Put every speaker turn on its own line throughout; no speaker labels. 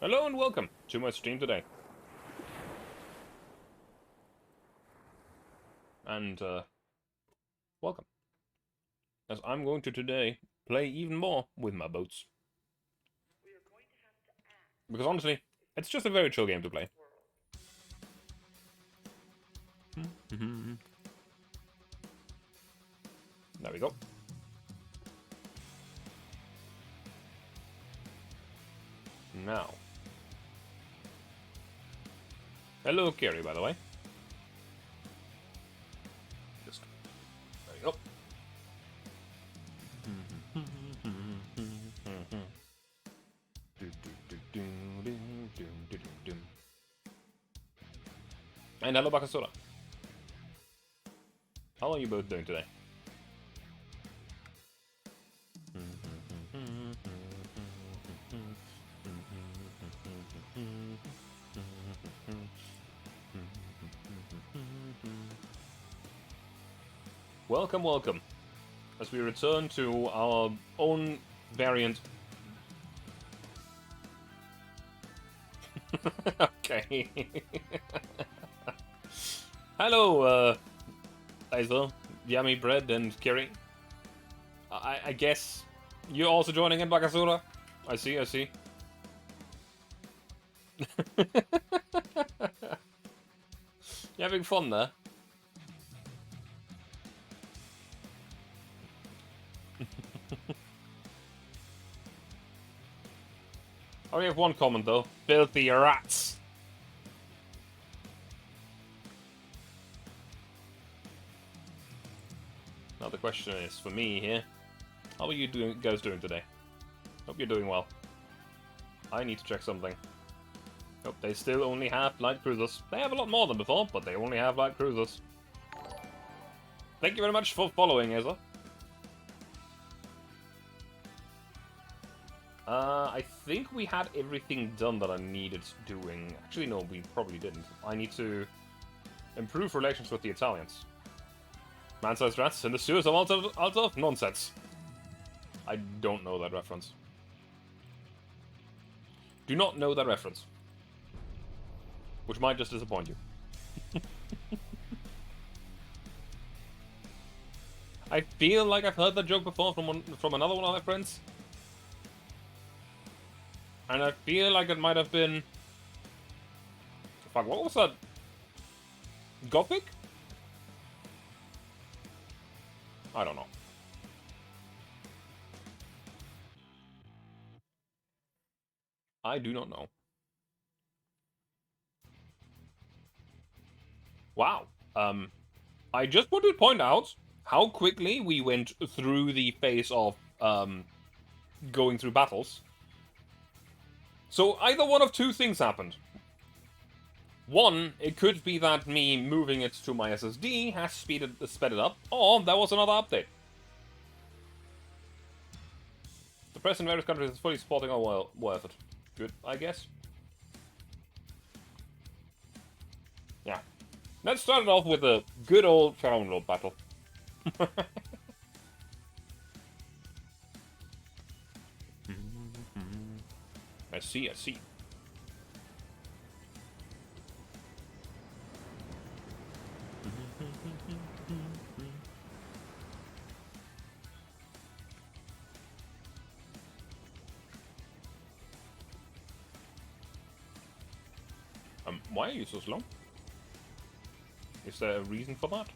Hello and welcome to my stream today. And, welcome. As I'm going to today play even more with my boats. Because honestly, it's just a very chill game to play. There we go. Now. Hello, Carrie, by the way. Just, there we go. And hello, Bakasura. How are you both doing today? Welcome, welcome. As we return to our own variant. Okay. Hello, Isla, Yummy Bread, and Kiri. I guess you're also joining in, Bakasura? I see, I see. You're having fun there. I only have one comment though. Filthy rats! Now the question is, for me here, how are you guys doing today? Hope you're doing well. I need to check something. Oh, they still only have light cruisers. They have a lot more than before, but they only have light cruisers. Thank you very much for following, Ezra. I think we had everything done that I needed doing. Actually, no, we probably didn't. I need to improve relations with the Italians. Man-sized rats in the sewers of Alta? Nonsense. I don't know that reference. Do not know that reference. Which might just disappoint you. I feel like I've heard that joke before from another one of my friends. And I feel like it might have been... Fuck, what was that? Gothic? I don't know. I do not know. Wow. I just want to point out how quickly we went through the phase of going through battles. So either one of two things happened. One, it could be that me moving it to my SSD has sped it up, or there was another update. The press in various countries is fully supporting our war effort. Good, I guess. Yeah. Let's start it off with a good old Crown Lord battle. I see, I see. Why are you so slow? Is there a reason for that?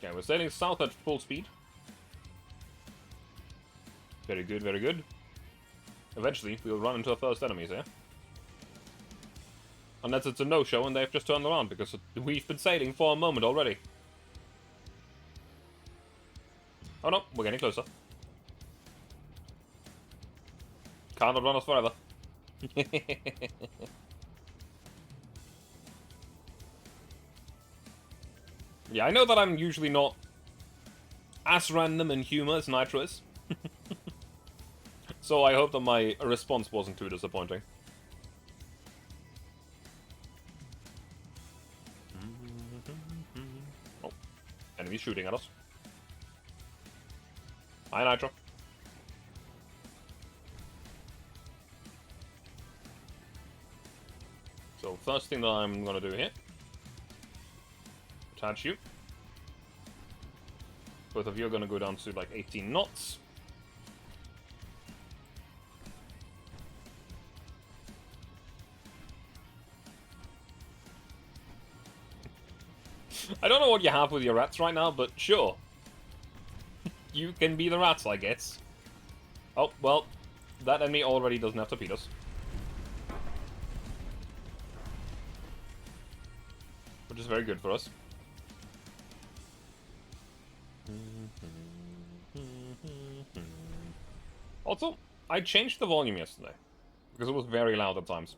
Okay, we're sailing south at full speed. Very good, very good. Eventually, we'll run into our first enemies here. Unless it's a no-show and they've just turned around, because we've been sailing for a moment already. Oh no, we're getting closer. Can't outrun us forever. Yeah, I know that I'm usually not as random in humor as Nitro is. So I hope that my response wasn't too disappointing. Oh, enemies shooting at us. Hi, Nitro. So, first thing that I'm gonna do here. Attach you. Both of you are gonna go down to, like, 18 knots. I don't know what you have with your rats right now, but sure. You can be the rats, I guess. Oh, well, that enemy already doesn't have torpedoes. Which is very good for us. Also, I changed the volume yesterday. Because it was very loud at times.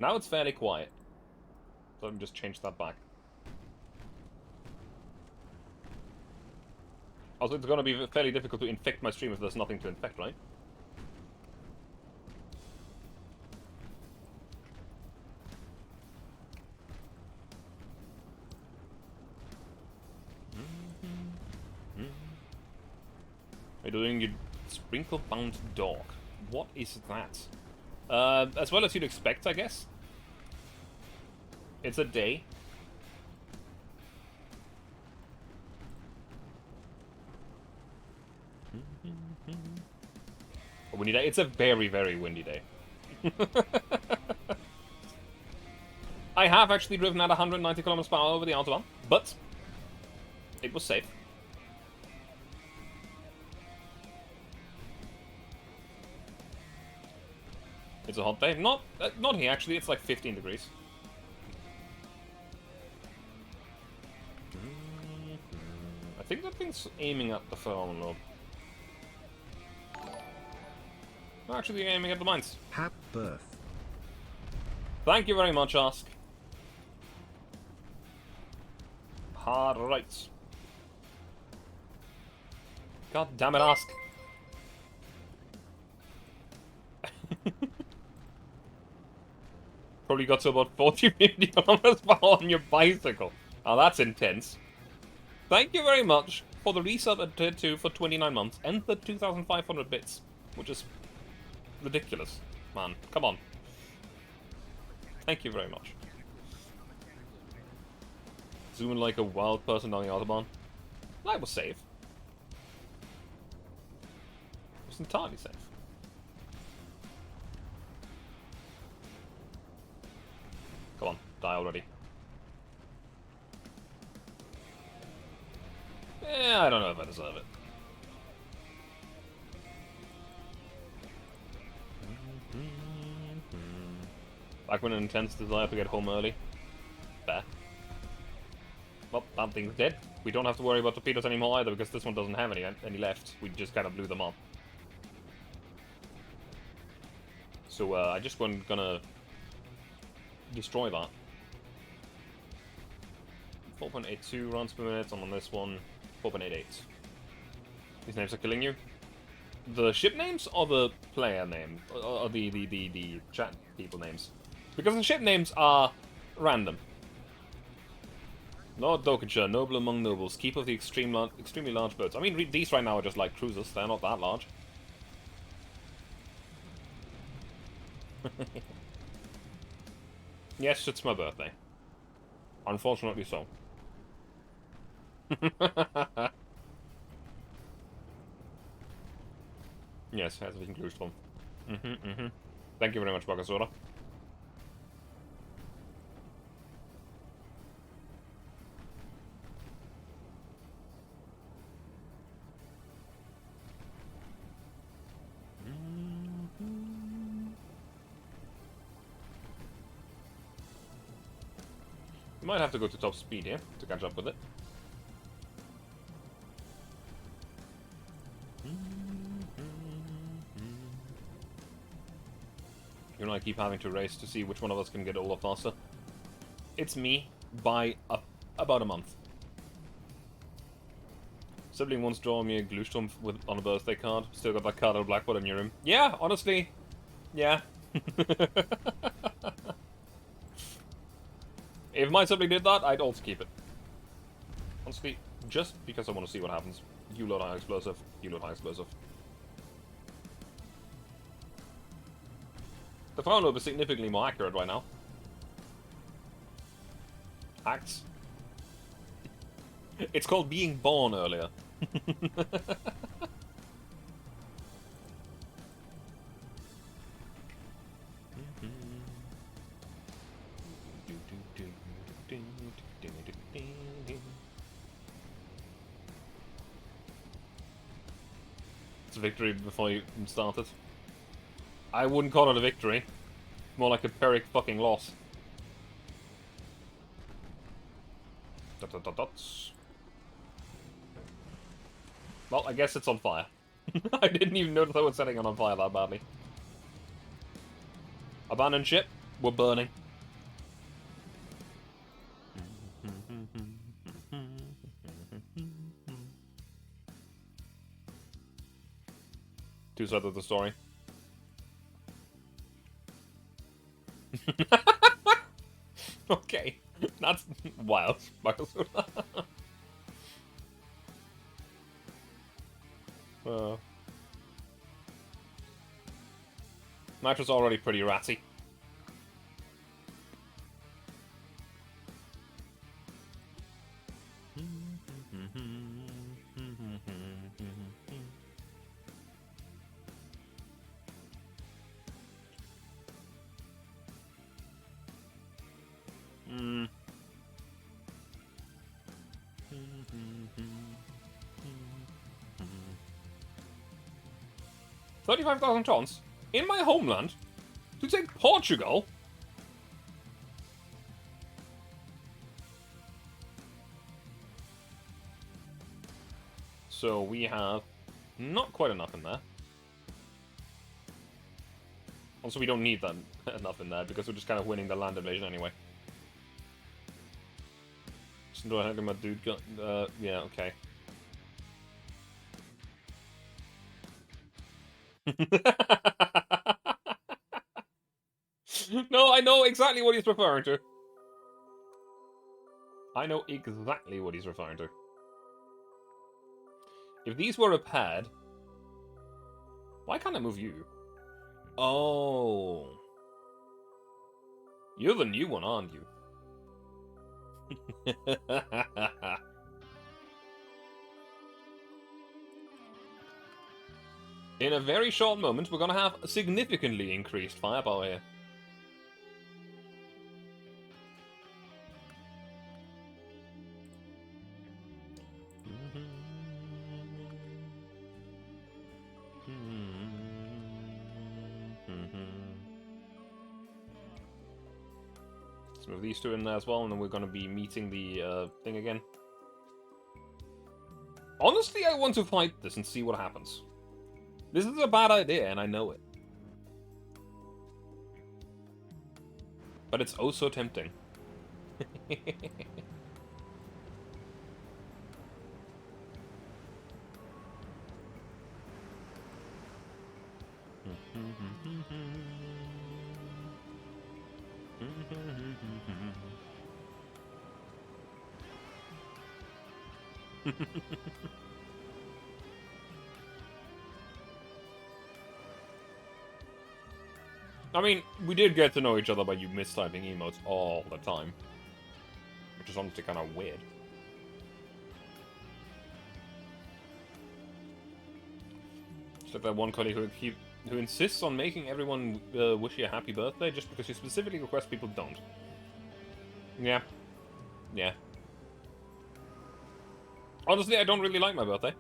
Now it's fairly quiet. So I've just changed that back. Also, it's gonna be fairly difficult to infect my stream if there's nothing to infect, right? We're doing a sprinkle-bound dog. What is that? As well as you'd expect, I guess. It's a day. A windy day? It's a very, very windy day. I have actually driven at 190 kilometers per hour over the Autobahn, but it was safe. It's a hot day. Not here, actually. It's like 15 degrees. I think that thing's aiming at the phone lobe. Actually aiming at the mines.
Happy birth.
Thank you very much, Ask. Alright. God damn it, Ask. Probably got to about 40-50 kilometers per hour on your bicycle. Oh, that's intense. Thank you very much for the resub at Tier 2 for 29 months and the 2,500 bits, which is ridiculous. Man, come on. Thank you very much. Zooming like a wild person down the Autobahn. That was safe. It was entirely safe. Come on, die already. I don't know if I deserve it. Back when an intense desire to get home early. Fair. Well, that thing's dead. We don't have to worry about torpedoes anymore either, because this one doesn't have any left. We just kind of blew them up. So, I just gonna destroy that. 4.82 runs per minute, and on this one, 4.88. These names are killing you. The ship names or the player name? Or the chat people names? Because the ship names are random. Lord Dokensha, noble among nobles, keeper of the extremely large boats. I mean, these right now are just like cruisers, they're not that large. Yes, it's my birthday. Unfortunately so. Yes, herzlichen Glühstrom. Thank you very much, Bakasora. You might have to go to top speed here to catch up with it. You and I keep having to race to see which one of us can get older faster. It's me by about a month. Sibling once draw me a Glühsturm on a birthday card. Still got that card of Blackboard in your room. Yeah, honestly. Yeah. If my sibling did that, I'd also keep it. Honestly, just because I want to see what happens. You load high explosive. You load high explosive. The front load is significantly more accurate right now. Acts. It's called being born earlier. It's a victory before you started. I wouldn't call it a victory. More like a Pyrrhic fucking loss. Well, I guess it's on fire. I didn't even notice I was setting it on fire that badly. Abandoned ship, we're burning. Two sides of the story. Okay, that's wild. Match was already pretty ratty. $35,000 in my homeland to take Portugal. So we have not quite enough in there. Also, we don't need that enough in there because we're just kind of winning the land invasion anyway. Do I think my dude got? Yeah, okay. No, I know exactly what he's referring to. I know exactly what he's referring to. If these were repaired... Why can't I move you? Oh. You're the new one, aren't you? In a very short moment, we're gonna have significantly increased firepower here. Let's move these two in there as well, and then we're gonna be meeting the thing again. Honestly, I want to fight this and see what happens. This is a bad idea, and I know it. But it's oh so tempting. I mean, we did get to know each other by you mistyping emotes all the time. Which is honestly kind of weird. It's like that one colleague who insists on making everyone wish you a happy birthday just because you specifically request people don't. Yeah. Yeah. Honestly, I don't really like my birthday.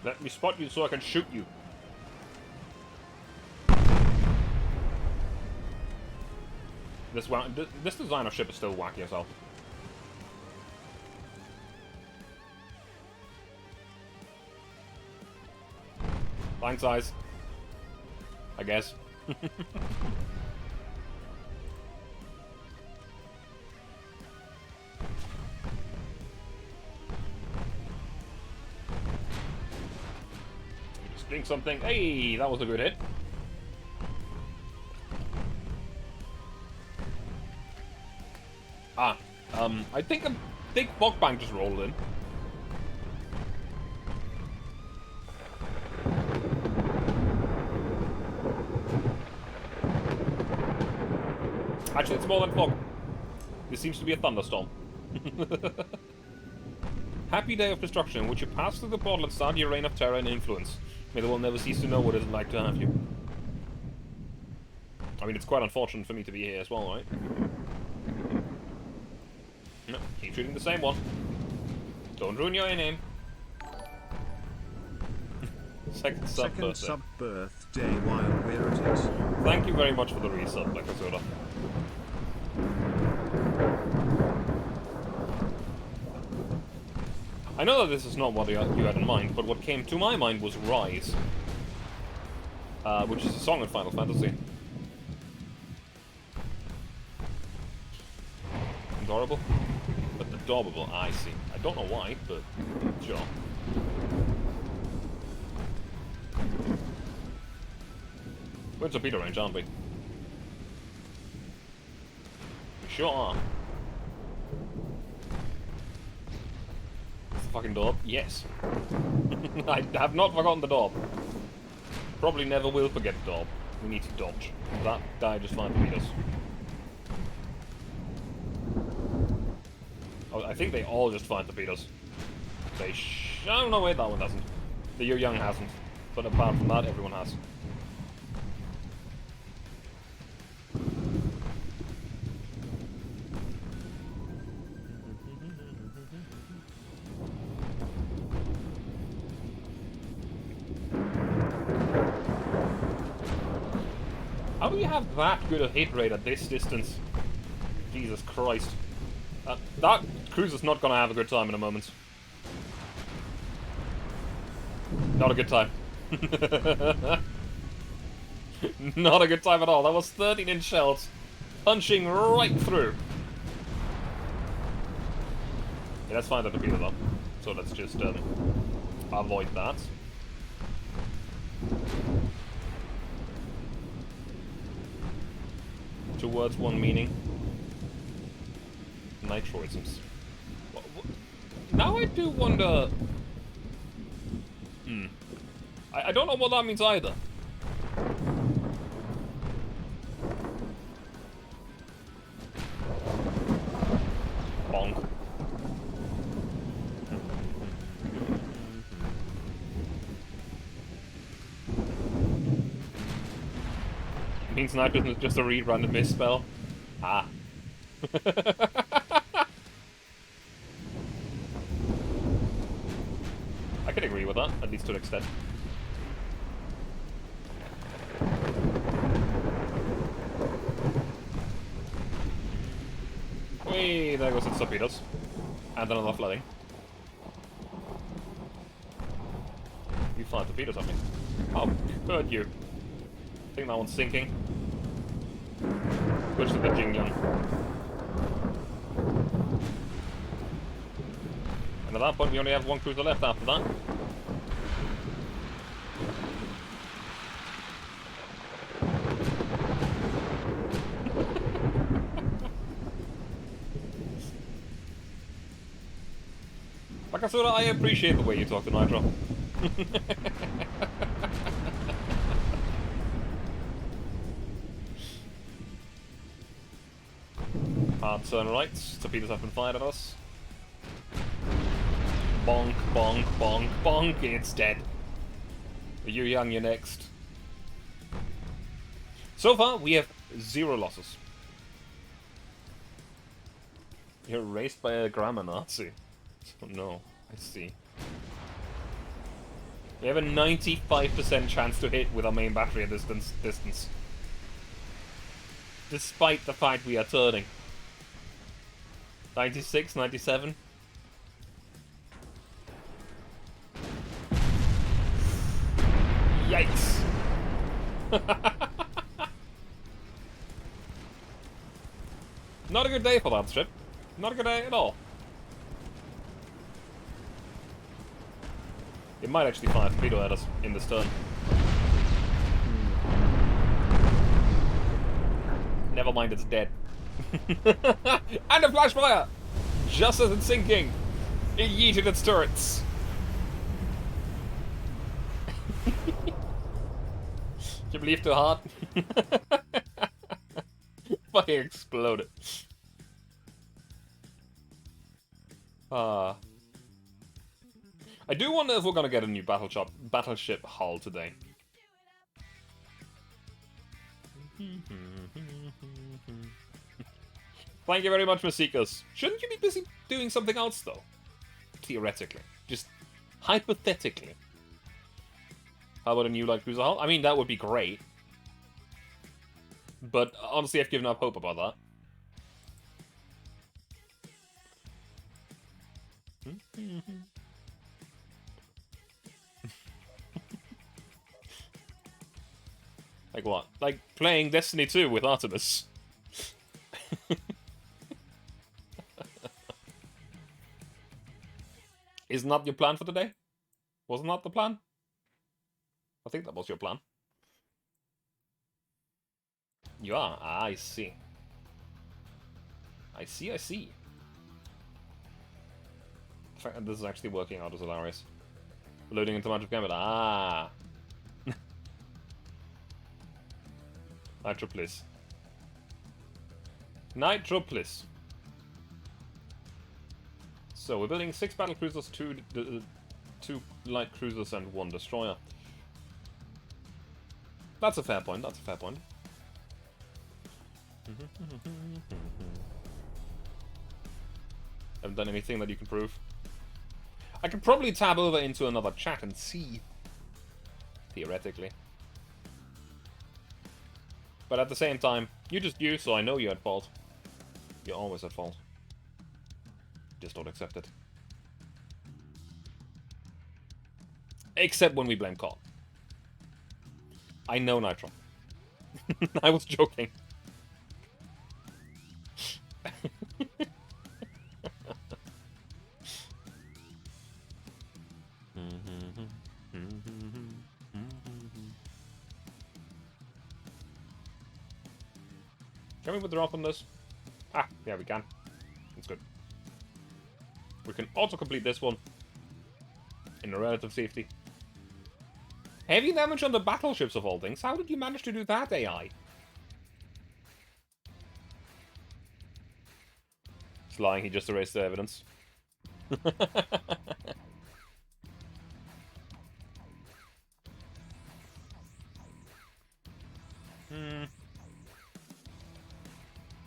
Let me spot you so I can shoot you. This design of ship is still wacky as hell. Thanks, eyes. I guess. Just drink something. Hey, that was a good hit. I think a big fog bank just rolled in. Actually, it's more than fog. This seems to be a thunderstorm. Happy day of destruction, which you pass through the portal and start your reign of terror and influence. May the world never cease to know what it's like to have you. I mean, it's quite unfortunate for me to be here as well, right? No, keep shooting the same one. Don't ruin your name. Second
sub-birthday while we're at it.
Thank you very much for the resub, Blackazura. I know that this is not what you had in mind, but what came to my mind was Rise. Which is a song in Final Fantasy. Adorable? But adorable, I see. I don't know why, but sure. We're in torpedo range, aren't we? We sure are. Is the fucking door? Yes. I have not forgotten the door. Probably never will forget the door. We need to dodge. That guy just fine to beat us. Oh, I think they all just find torpedoes. Oh no, wait, that one doesn't. The Yu Young hasn't. But apart from that, everyone has. How do you have that good a hit rate at this distance? Jesus Christ. That cruiser's not gonna have a good time in a moment. Not a good time. Not a good time at all. That was 13-inch shells punching right through. Yeah, that's fine, that torpedo though. So let's just avoid that. Two words, one meaning. Nitroisms. Now I do wonder... I don't know what that means either. Bonk. Means nitrogen is just a rerun and misspell. Ah. I can agree with that, at least to an extent. Whee, there goes its torpedoes. And another flooding. You fire torpedoes at me. How could you? I think that one's sinking. Switch to the Jingyang. And at that point, we only have one cruiser left after that. Bakasura, I appreciate the way you talk to Nitro. Hard turn right, torpedoes have been fired at us. Bonk, bonk, bonk, bonk, it's dead. Yu Yang, you're next. So far, we have 0 losses. You're raced by a grammar Nazi. Oh no, I see. We have a 95% chance to hit with our main battery at this distance. Despite the fact we are turning. 96, 97. Yikes. Not a good day for that ship. Not a good day at all. It might actually fire a torpedo at us in this turn. Never mind, it's dead. And a flash fire! Just as it's sinking, it yeeted its turrets. You believe too hard? Fucking exploded. I do wonder if we're gonna get a new battleship hull today. Thank you very much, Masikas. Shouldn't you be busy doing something else, though? Theoretically. Just hypothetically. How about a new light cruiser hull? I mean, that would be great. But honestly, I've given up hope about that. Like what? Like playing Destiny 2 with Artemis. Isn't that your plan for today? Wasn't that the plan? I think that was your plan. You are? Ah, I see. I see, I see. The fact that this is actually working out is hilarious. Loading into Magic Gambit. Ah! Nitro, please. Nitro, please. So, we're building 6 battle cruisers, 2 light cruisers, and 1 destroyer. That's a fair point, that's a fair point. Haven't done anything that you can prove. I could probably tab over into another chat and see. Theoretically. But at the same time, you're just you, so I know you're at fault. You're always at fault. Just don't accept it. Except when we blame Call. I know, Nitro. I was joking. Can we withdraw from this? Ah, yeah, we can. That's good. We can auto-complete this one in a relative safety. Heavy damage on the battleships of all things. How did you manage to do that, AI? He's lying, he just erased the evidence.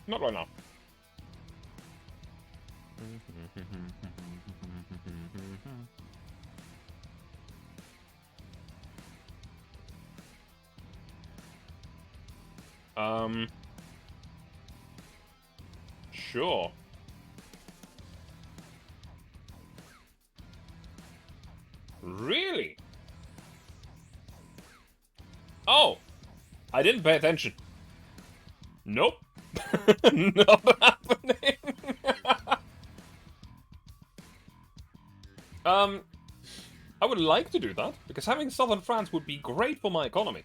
Not right now. Sure. Really? Oh! I didn't pay attention. Nope. Not happening. I would like to do that, because having southern France would be great for my economy.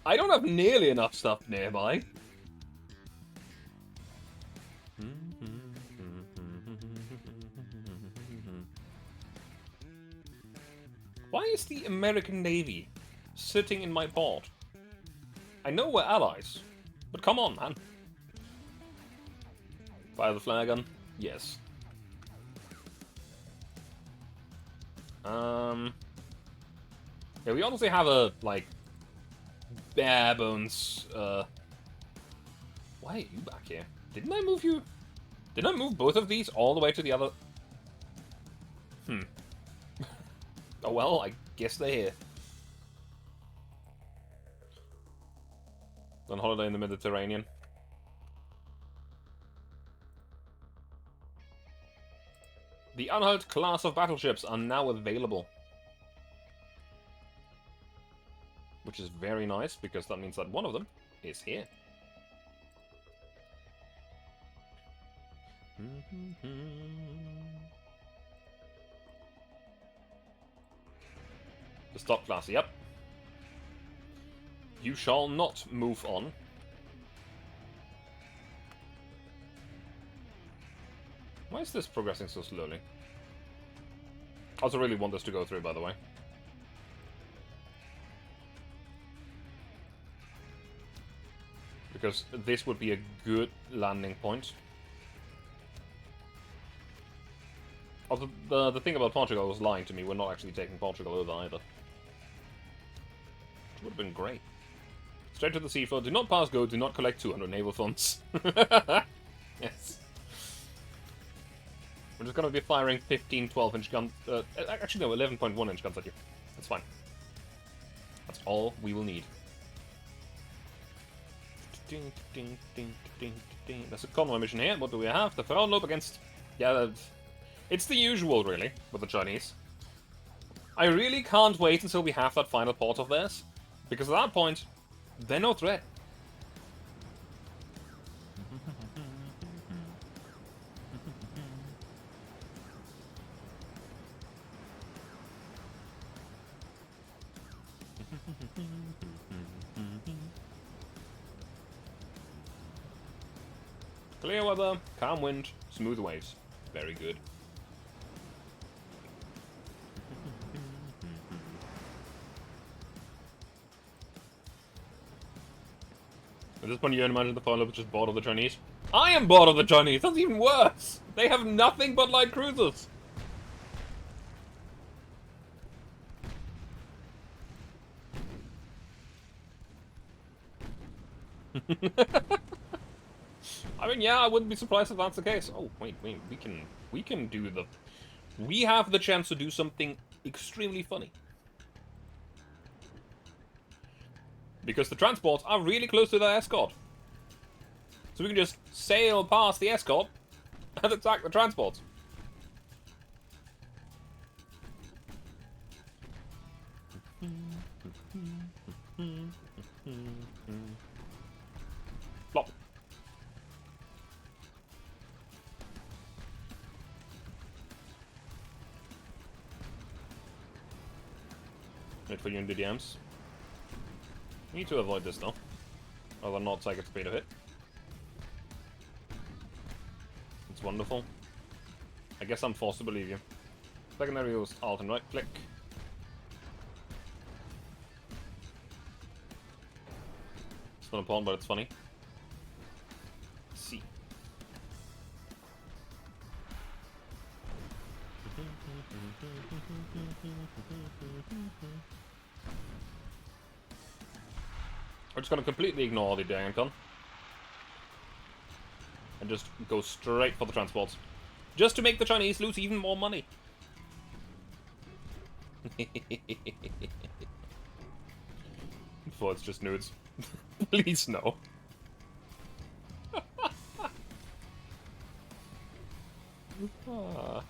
I don't have nearly enough stuff nearby. Why is the American Navy sitting in my port? I know we're allies, but come on, man. Fire the flare gun? Yes. Yeah, we honestly have a, like, bare bones, Why are you back here? Didn't I move you? Didn't I move both of these all the way to the other? Oh well, I guess they're here. On holiday in the Mediterranean. The Anhalt class of battleships are now available. Which is very nice, because that means that one of them is here. The stop class, yep. You shall not move on. Why is this progressing so slowly? I also really want this to go through, by the way. Because this would be a good landing point. Also, the thing about Portugal was lying to me. We're not actually taking Portugal over either. Which would have been great. Straight to the seafloor. Do not pass go. Do not collect 200 naval funds. Yes. We're just going to be firing 15, 12-inch guns. Actually, no, 11.1-inch guns at you. That's fine. That's all we will need. There's a convoy mission here. What do we have? The Frauenlob against... Yeah, it's the usual, really, with the Chinese. I really can't wait until we have that final port of theirs. Because at that point, they're no threat. Clear weather, calm wind, smooth waves. Very good. At this point, you imagine the Frauenlob is just bored of the Chinese. I am bored of the Chinese! That's even worse! They have nothing but light cruisers! I mean, yeah, I wouldn't be surprised if that's the case. Oh, wait, we can do the... We have the chance to do something extremely funny. Because the transports are really close to their escort. So we can just sail past the escort and attack the transports. Flop. Wait for you in the DMs. Need to avoid this though. Rather not take a speed of hit. It's wonderful. I guess I'm forced to believe you. Secondary was alt and right click. It's not important, but it's funny. C. We're just gonna completely ignore the Dagon and just go straight for the transports. Just to make the Chinese lose even more money. Before it's just nudes. Please no. Ah.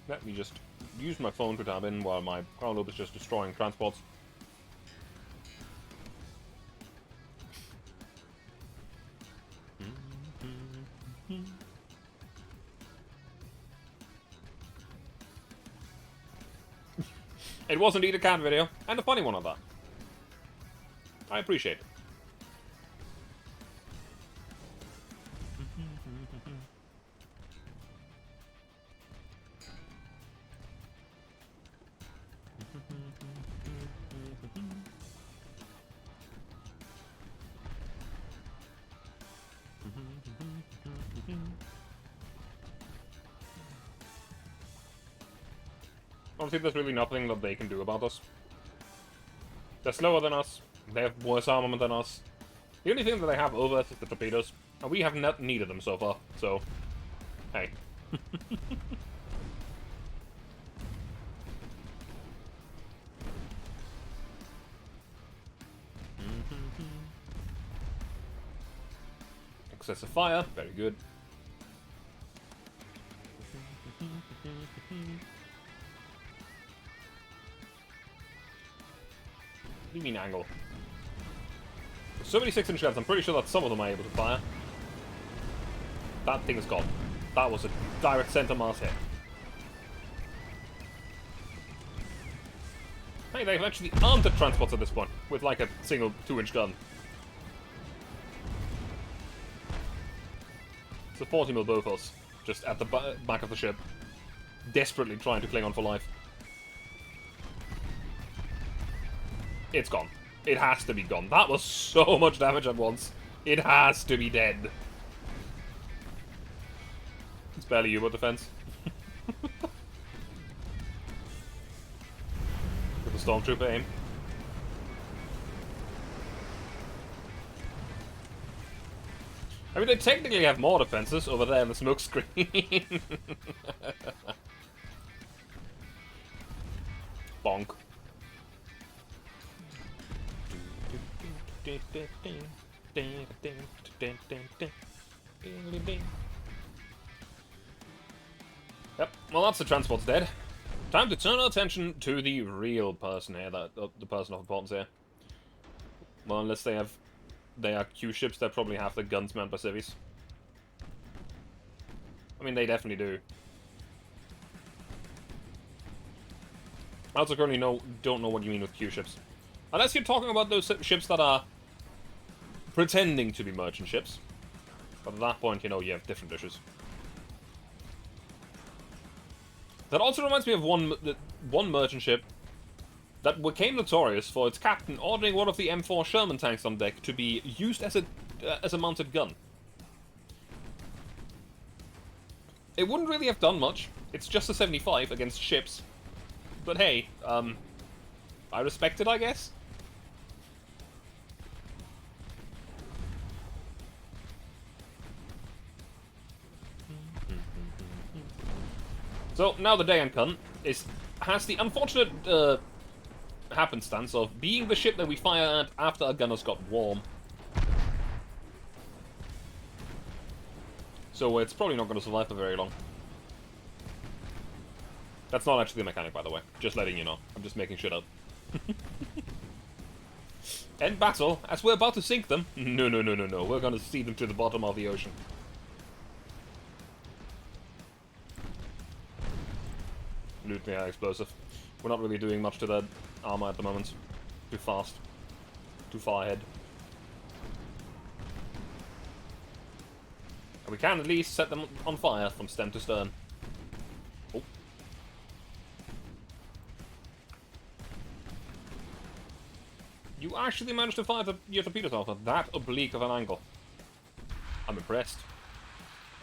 Let me just use my phone to tab in while my Frauenlob is just destroying transports. It was indeed a cat video, and a funny one at that. I appreciate it. Obviously, there's really nothing that they can do about us. They're slower than us. They have worse armament than us. The only thing that they have over us is the torpedoes. And we have not needed them so far, so... Hey. Excessive fire, very good. What do you mean angle? 76-inch guns, I'm pretty sure that some of them are able to fire. That thing is gone. That was a direct center mass hit. Hey, they've actually armed the transports at this point with like a single 2-inch gun. It's a 40mm Bofors, just at the back of the ship, desperately trying to cling on for life. It's gone. It has to be gone. That was so much damage at once. It has to be dead. It's barely U-boat defense. With the Stormtrooper aim. I mean, they technically have more defenses over there in the smoke screen. Bonk. Yep, well that's the transport's dead. Time to turn our attention to the real person here, the person of importance here. Well, unless they are Q ships, they probably have the guns manned by civvies. I mean, they definitely do. I also currently don't know what you mean with Q ships. Unless you're talking about those ships that are pretending to be merchant ships. But at that point, you know, you have different issues. That also reminds me of one merchant ship that became notorious for its captain ordering one of the M4 Sherman tanks on deck to be used as a mounted gun. It wouldn't really have done much. It's just a 75 against ships. But hey, I respect it, I guess. So, now the Dayan Kun has the unfortunate happenstance of being the ship that we fire at after our gunners got warm. So it's probably not going to survive for very long. That's not actually the mechanic, by the way. Just letting you know. I'm just making shit up. End battle, as we're about to sink them. No. We're going to see them to the bottom of the ocean. Nuclear explosive. We're not really doing much to that armor at the moment. Too fast. Too far ahead. And we can at least set them on fire from stem to stern. Oh. You actually managed to fire your torpedoes off at that oblique of an angle. I'm impressed.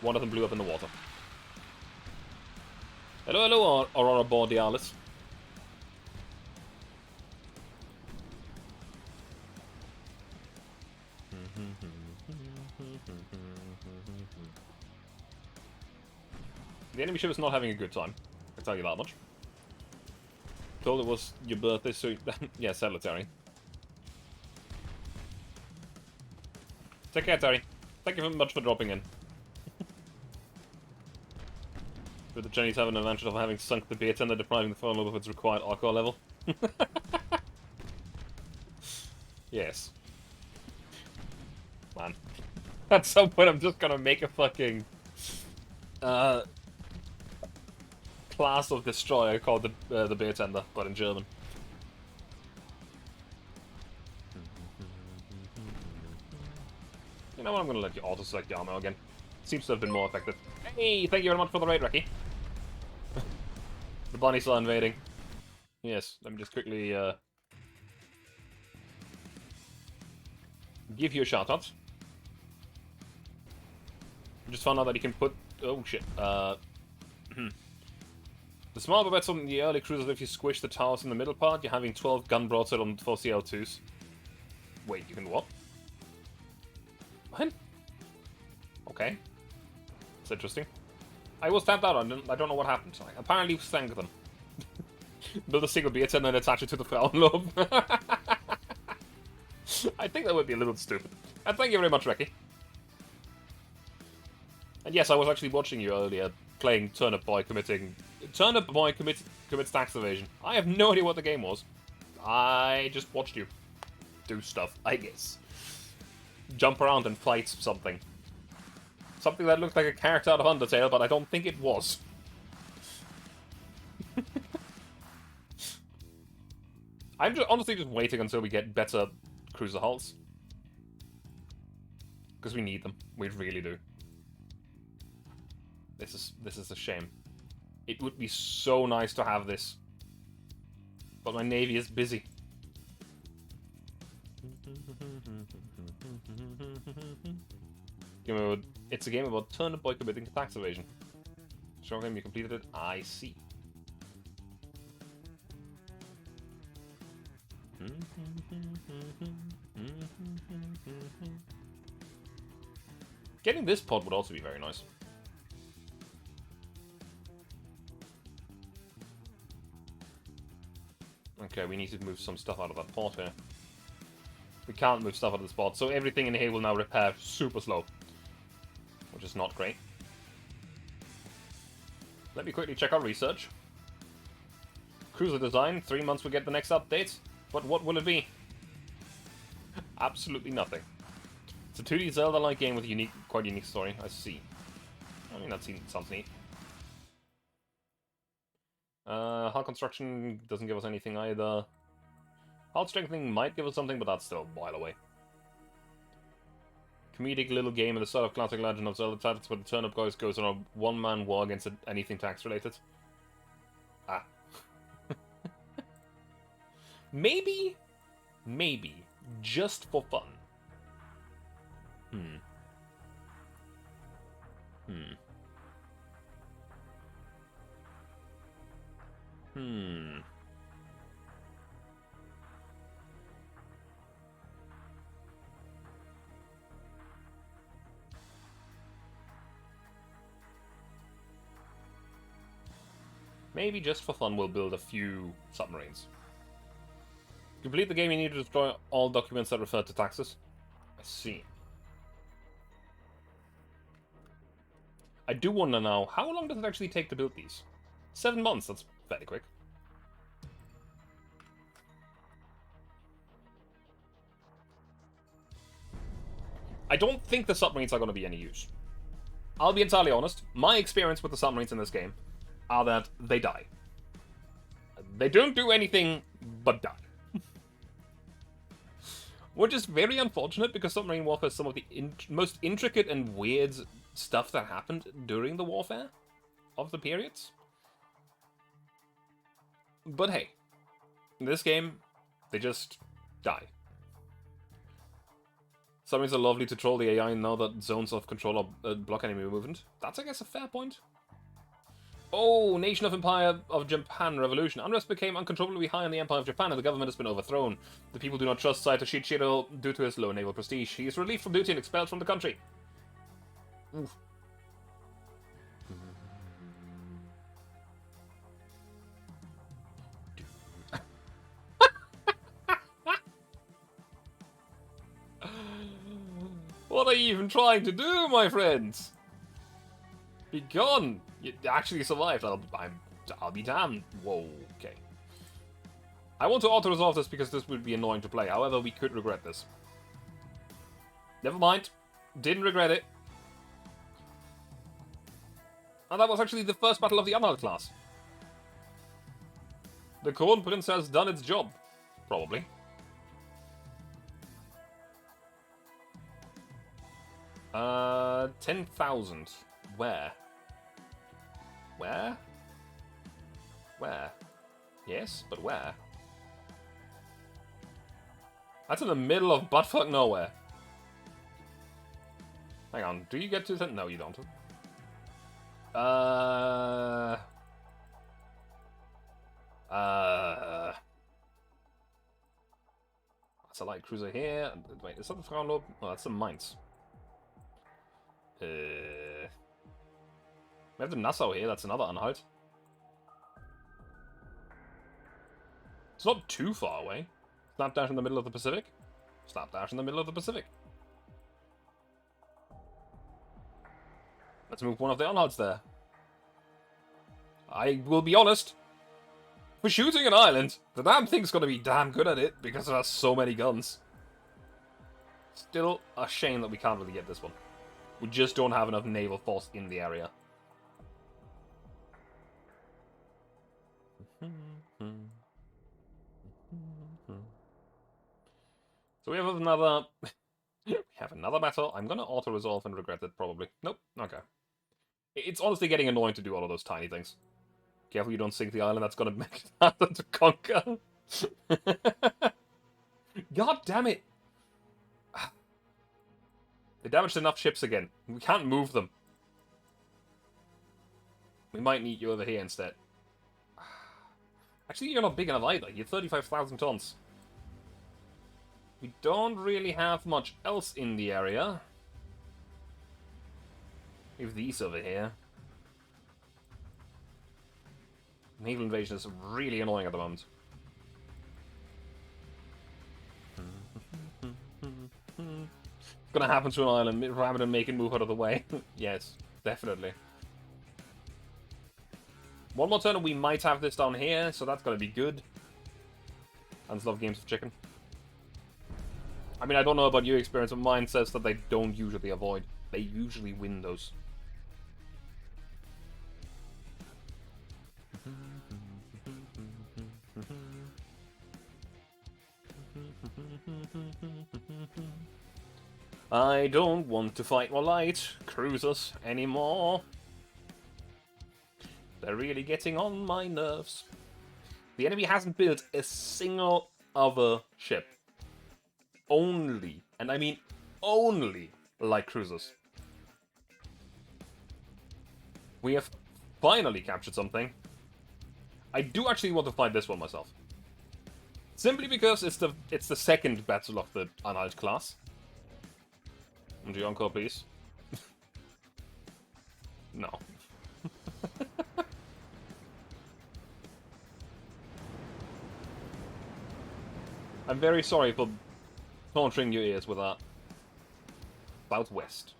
One of them blew up in the water. Hello, Aurora Borealis. The enemy ship is not having a good time. I can tell you that much. Told it was your birthday, so... yeah, settle it, Terry. Take care, Terry. Thank you very much for dropping in. With the Chinese have an advantage of having sunk the beer tender, depriving the foe of its required alcohol level. Yes. Man. At some point I'm just gonna make a fucking... class of destroyer called the beer tender, but in German. You know what, I'm gonna let you auto-select the ammo again. Seems to have been more effective. Hey, thank you very much for the raid, Ricky. The bunny's still invading. Yes, let me just quickly give you a shout-out. I just found out that you can put... oh shit. The smaller bets on the early cruisers, if you squish the towers in the middle part, you're having 12 gun broadside on 4 CL2s. Wait, you can what? What? Okay. It's interesting. I was tapped out on them. I don't know what happened. I apparently sank them. Build a single beer tin and attach it to the flower lobe. I think that would be a little stupid. And thank you very much, Reki. And yes, I was actually watching you earlier playing Turnip Boy commits tax evasion. I have no idea what the game was. I just watched you do stuff, I guess. Jump around and fight something. Something that looked like a character out of Undertale, but I don't think it was. I'm honestly just waiting until we get better cruiser hulls. Because we need them. We really do. This is a shame. It would be so nice to have this. But my navy is busy. It's a game about Turnip Boy committing tax evasion. Show him you completed it. I see. Getting this pod would also be very nice. Okay, we need to move some stuff out of that port here. We can't move stuff out of this port, so everything in here will now repair super slow. Which is not great. Let me quickly check our research. Cruiser design, 3 months we get the next update. But what will it be? Absolutely nothing. It's a 2D Zelda-like game with a quite unique story. I see. I mean, that sounds neat. Hull construction doesn't give us anything either. Hull strengthening might give us something, but that's still a while away. Comedic little game in the style of classic Legend of Zelda tactics where the Turnip Guys goes on a one-man war against anything tax-related. Ah. Maybe, just for fun. Maybe just for fun we'll build a few submarines. To complete the game you need to destroy all documents that refer to taxes. I see. I do want to know, how long does it actually take to build these? 7 months, that's fairly quick. I don't think the submarines are going to be any use. I'll be entirely honest, my experience with the submarines in this game are that they die. They don't do anything but die. Which is very unfortunate because submarine warfare is some of the most intricate and weird stuff that happened during the warfare of the periods. But hey, in this game, they just die. Submarines are lovely to troll the AI now that zones of control block enemy movement. That's, I guess, a fair point. Oh, Nation of Empire of Japan Revolution. Unrest became uncontrollably high in the Empire of Japan and the government has been overthrown. The people do not trust Saito Shichiro due to his low naval prestige. He is relieved from duty and expelled from the country. Oof. What are you even trying to do, my friends? Be gone! You actually survived. I'll be damned. Whoa, okay. I want to auto-resolve this because this would be annoying to play. However, we could regret this. Never mind. Didn't regret it. And that was actually the first battle of the Emerald class. The Corn Prince has done its job. Probably. Uh, 10,000. Where? Where? Where? Yes, but where? That's in the middle of buttfuck nowhere. Hang on, do you get to that? No, you don't. That's a light cruiser here. Wait, is that the Frauenlob? Oh, that's the Mainz. We have the Nassau here. That's another Anhalt. It's not too far away. Slapdash in the middle of the Pacific. Slapdash in the middle of the Pacific. Let's move one of the Anhalts there. I will be honest. For shooting an island, the damn thing's gonna be damn good at it because it has so many guns. Still a shame that we can't really get this one. We just don't have enough naval force in the area. So we have another... we have another battle. I'm gonna auto-resolve and regret it, probably. Nope. Okay. It's honestly getting annoying to do all of those tiny things. Careful you don't sink the island, that's gonna make it harder to conquer. God damn it! They damaged enough ships again. We can't move them. We might need you over here instead. Actually, you're not big enough either. You're 35,000 tons. We don't really have much else in the area. We have these over here. Naval invasion is really annoying at the moment. It's gonna happen to an island rather than make it move out of the way. Yes, definitely. One more turn and we might have this down here, so that's gonna be good. And love games of chicken. I mean, I don't know about your experience, but mine says that they don't usually avoid. They usually win those. I don't want to fight more light cruisers anymore. They're really getting on my nerves. The enemy hasn't built a single other ship. Only, and I mean only, light cruisers. We have finally captured something. I do actually want to fight this one myself. Simply because it's the second battle of the Anhalt class. Would you encore, please? No. I'm very sorry for torturing your ears with that. Southwest.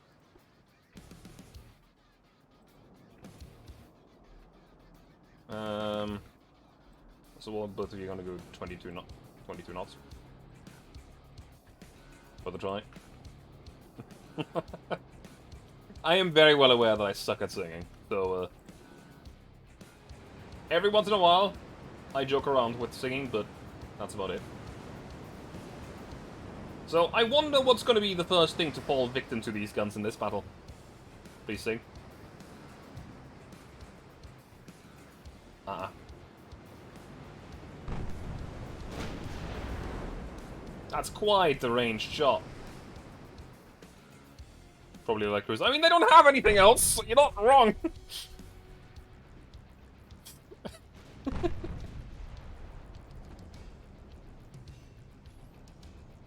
So what both of you are gonna go 22 knots? For the try. I am very well aware that I suck at singing, so every once in a while I joke around with singing, but that's about it. So I wonder what's going to be the first thing to fall victim to these guns in this battle. Please sing. That's quite the ranged shot. Probably like cruise. I mean, they don't have anything else. So you're not wrong.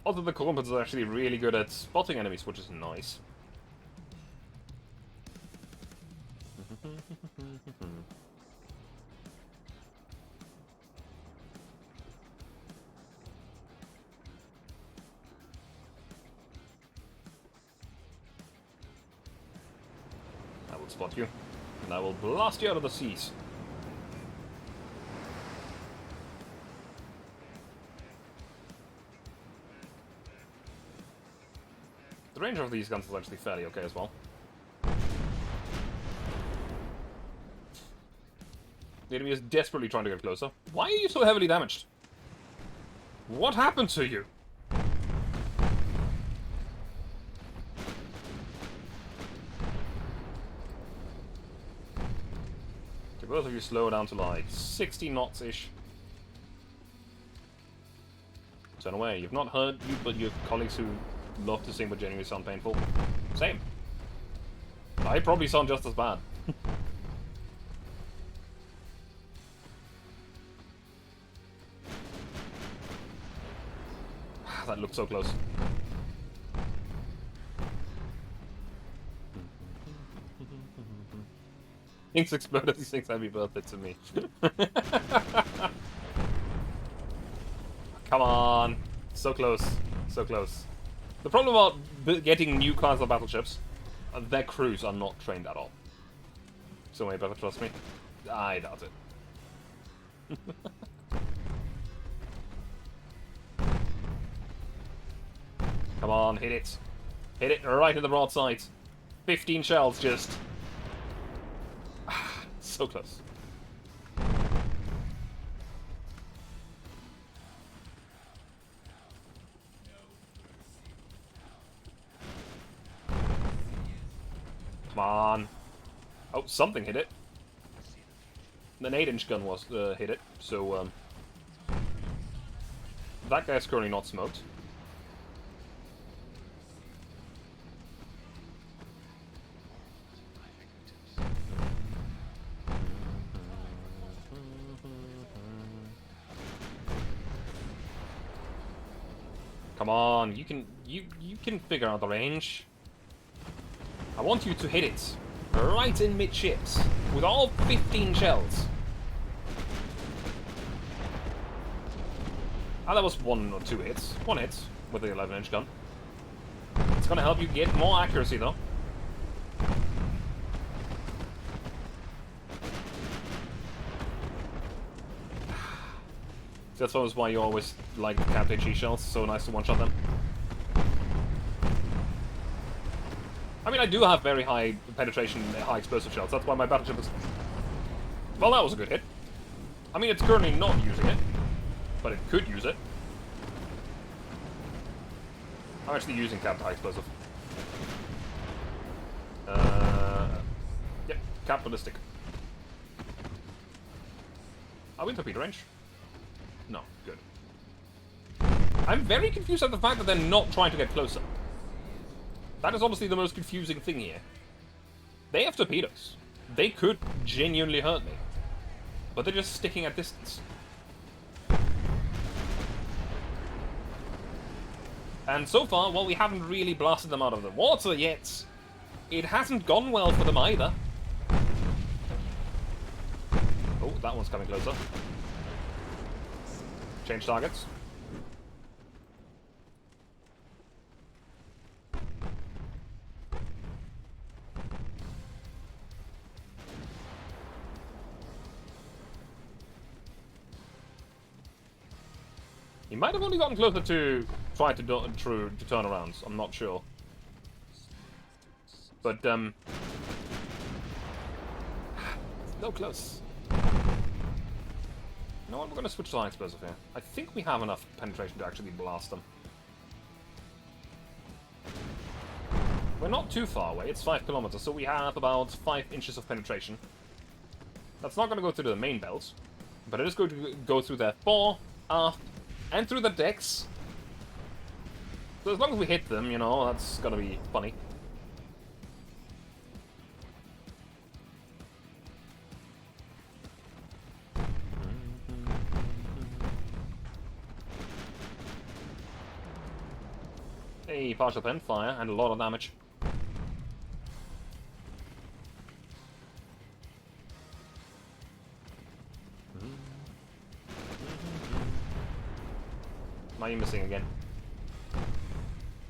Although the Columbus is actually really good at spotting enemies, which is nice. I will spot you, and I will blast you out of the seas. The range of these guns is actually fairly okay as well. The enemy is desperately trying to get closer. Why are you so heavily damaged? What happened to you? Okay, both of you slow down to like 60 knots-ish. Turn away. You've not heard you, but your colleagues who love to sing but genuinely sound painful. Same. I probably sound just as bad. That looked so close. Things exploded. These things happy birthday to me. Come on. So close. So close. The problem about getting new class of battleships, their crews are not trained at all. So you better trust me. I doubt it. Come on, hit it. Hit it right in the broadside. 15 shells just. So close. Come on. Oh, something hit it. An 8-inch gun was hit it, so that guy's currently not smoked. Come on, you can figure out the range. I want you to hit it right in midships with all 15 shells. Ah, that was 1 or 2 hits. 1 hit with the 11-inch gun. It's gonna help you get more accuracy though. That's always why you always like the Cap HE shells. So nice to one-shot them. I mean, I do have very high penetration, high explosive shells. That's why my battleship is... Well, that was a good hit. I mean, it's currently not using it, but it could use it. I'm actually using Cap high explosive. Yep, Cap ballistic. Are we in torpedo range? No, good. I'm very confused at the fact that they're not trying to get closer. That is honestly the most confusing thing here. They have torpedoes. They could genuinely hurt me. But they're just sticking at distance. And so far, while we haven't really blasted them out of the water yet, it hasn't gone well for them either. Oh, that one's coming closer. Change targets. He might have only gotten closer to try to turn around. I'm not sure. But, so close. You know what? We're going to switch to high explosive here. I think we have enough penetration to actually blast them. We're not too far away. It's 5 kilometers, so we have about 5 inches of penetration. That's not going to go through the main belt, but it is going to go through their fore, aft, and through the decks. So as long as we hit them, you know, that's gonna be funny. Hey, partial pen fire and a lot of damage. Why are you missing again?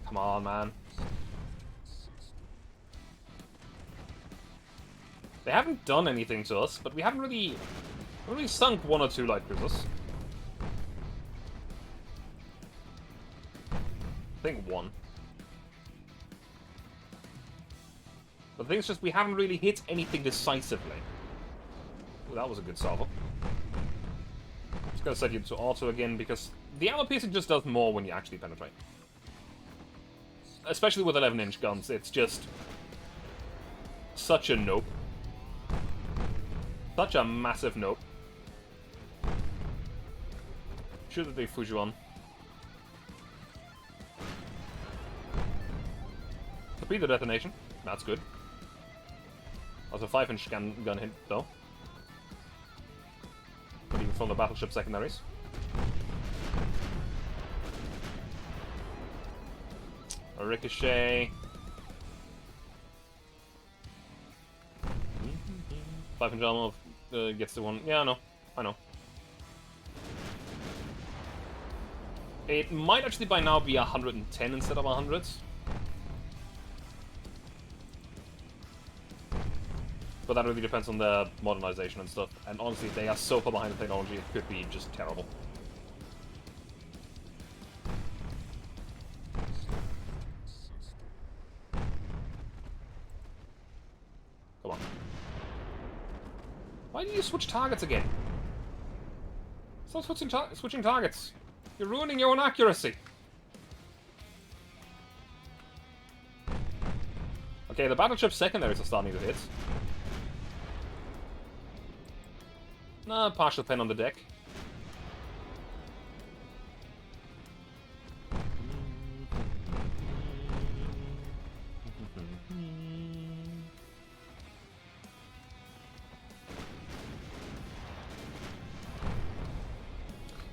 Come on, man. They haven't done anything to us, but we haven't really sunk 1 or 2 light cruisers. I think 1. But the thing is just we haven't really hit anything decisively. Ooh, that was a good salvo. Just gonna set you to auto again because the armor piercing just does more when you actually penetrate. Especially with 11-inch guns, it's just such a nope. Such a massive nope. Should have been Fujuan. Torpedo detonation. That's good. Also 5-inch gun hit, though. Not even from the battleship secondaries. ricochet. 500 armor gets the one. Yeah, I know. I know. It might actually by now be 110 instead of 100. But that really depends on the modernization and stuff. And honestly, they are so far behind the technology, it could be just terrible. Come on. Why did you switch targets again? Stop switching targets. You're ruining your own accuracy. Okay, the battleship secondaries are starting to hit. Nah, partial pen on the deck.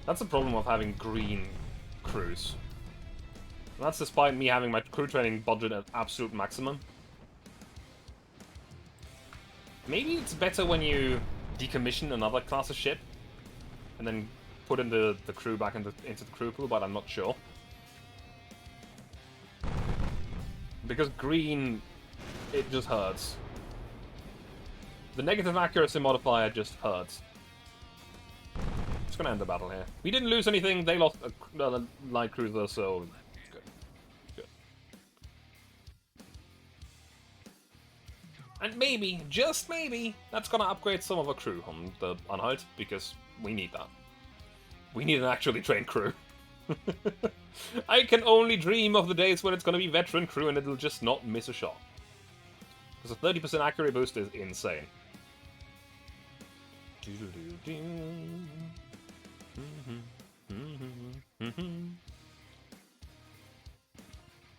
That's the problem of having green crews. And that's despite me having my crew training budget at absolute maximum. Maybe it's better when you decommission another class of ship and then put in the crew back into the crew pool, but I'm not sure. Because green, it just hurts. The negative accuracy modifier just hurts. Just gonna end the battle here. We didn't lose anything, they lost a light cruiser, so good. Good. And maybe, just maybe, that's gonna upgrade some of our crew on the Unhurt, because we need that. We need an actually trained crew. I can only dream of the days when it's gonna be veteran crew and it'll just not miss a shot. Because a 30% accuracy boost is insane.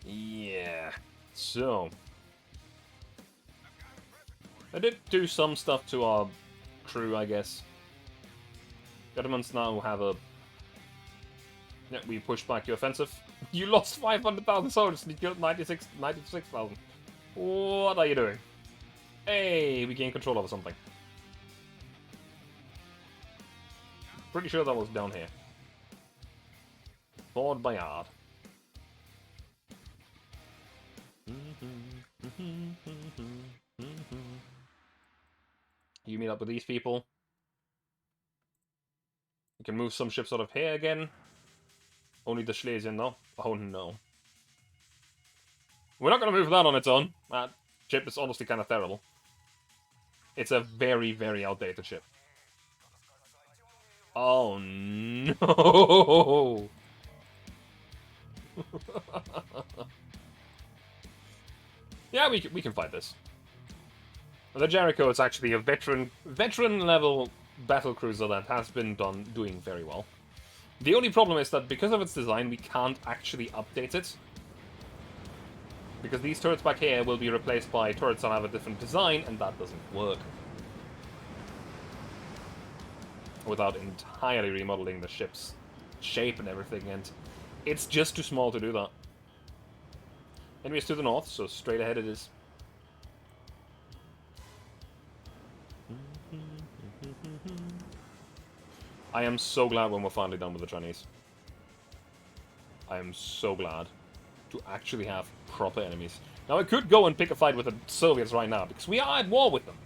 Yeah, so I did do some stuff to our crew, I guess. Governments now have a... Yeah, we pushed back your offensive. You lost 500,000 soldiers and you killed 96,000. What are you doing? Hey, we gained control over something. Pretty sure that was down here. Fort Bayard. You meet up with these people. You can move some ships out of here again. Only the Schlesien, though. Oh no. We're not going to move that on its own. That ship is honestly kind of terrible. It's a very, very outdated ship. Oh no! Yeah, we can fight this. The Jericho is actually a veteran level battle cruiser that has been doing very well. The only problem is that because of its design, we can't actually update it. Because these turrets back here will be replaced by turrets that have a different design, and that doesn't work. Without entirely remodeling the ship's shape and everything, and it's just too small to do that. Enemies to the north, so straight ahead it is. I am so glad when we're finally done with the Chinese. I am so glad to actually have proper enemies. Now I could go and pick a fight with the Soviets right now, because we are at war with them.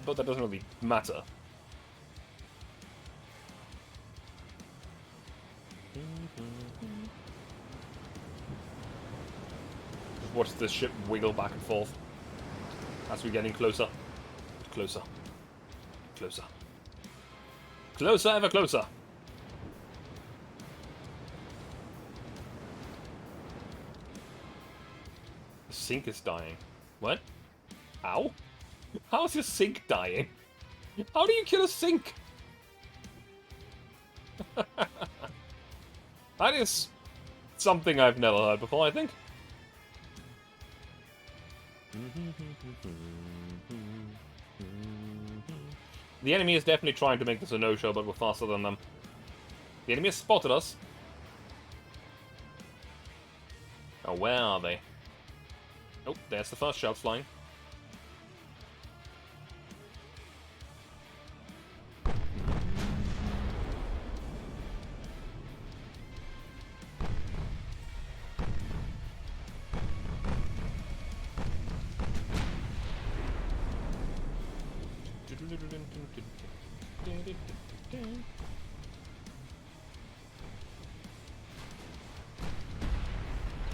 But that doesn't really matter. Just watch this ship wiggle back and forth as we're getting closer. Closer. Closer. Closer, ever closer. The sink is dying. What? How? How is your sink dying? How do you kill a sink? That is something I've never heard before, I think. The enemy is definitely trying to make this a no-show, but we're faster than them. The enemy has spotted us. Oh, where are they? Oh, there's the first shells flying.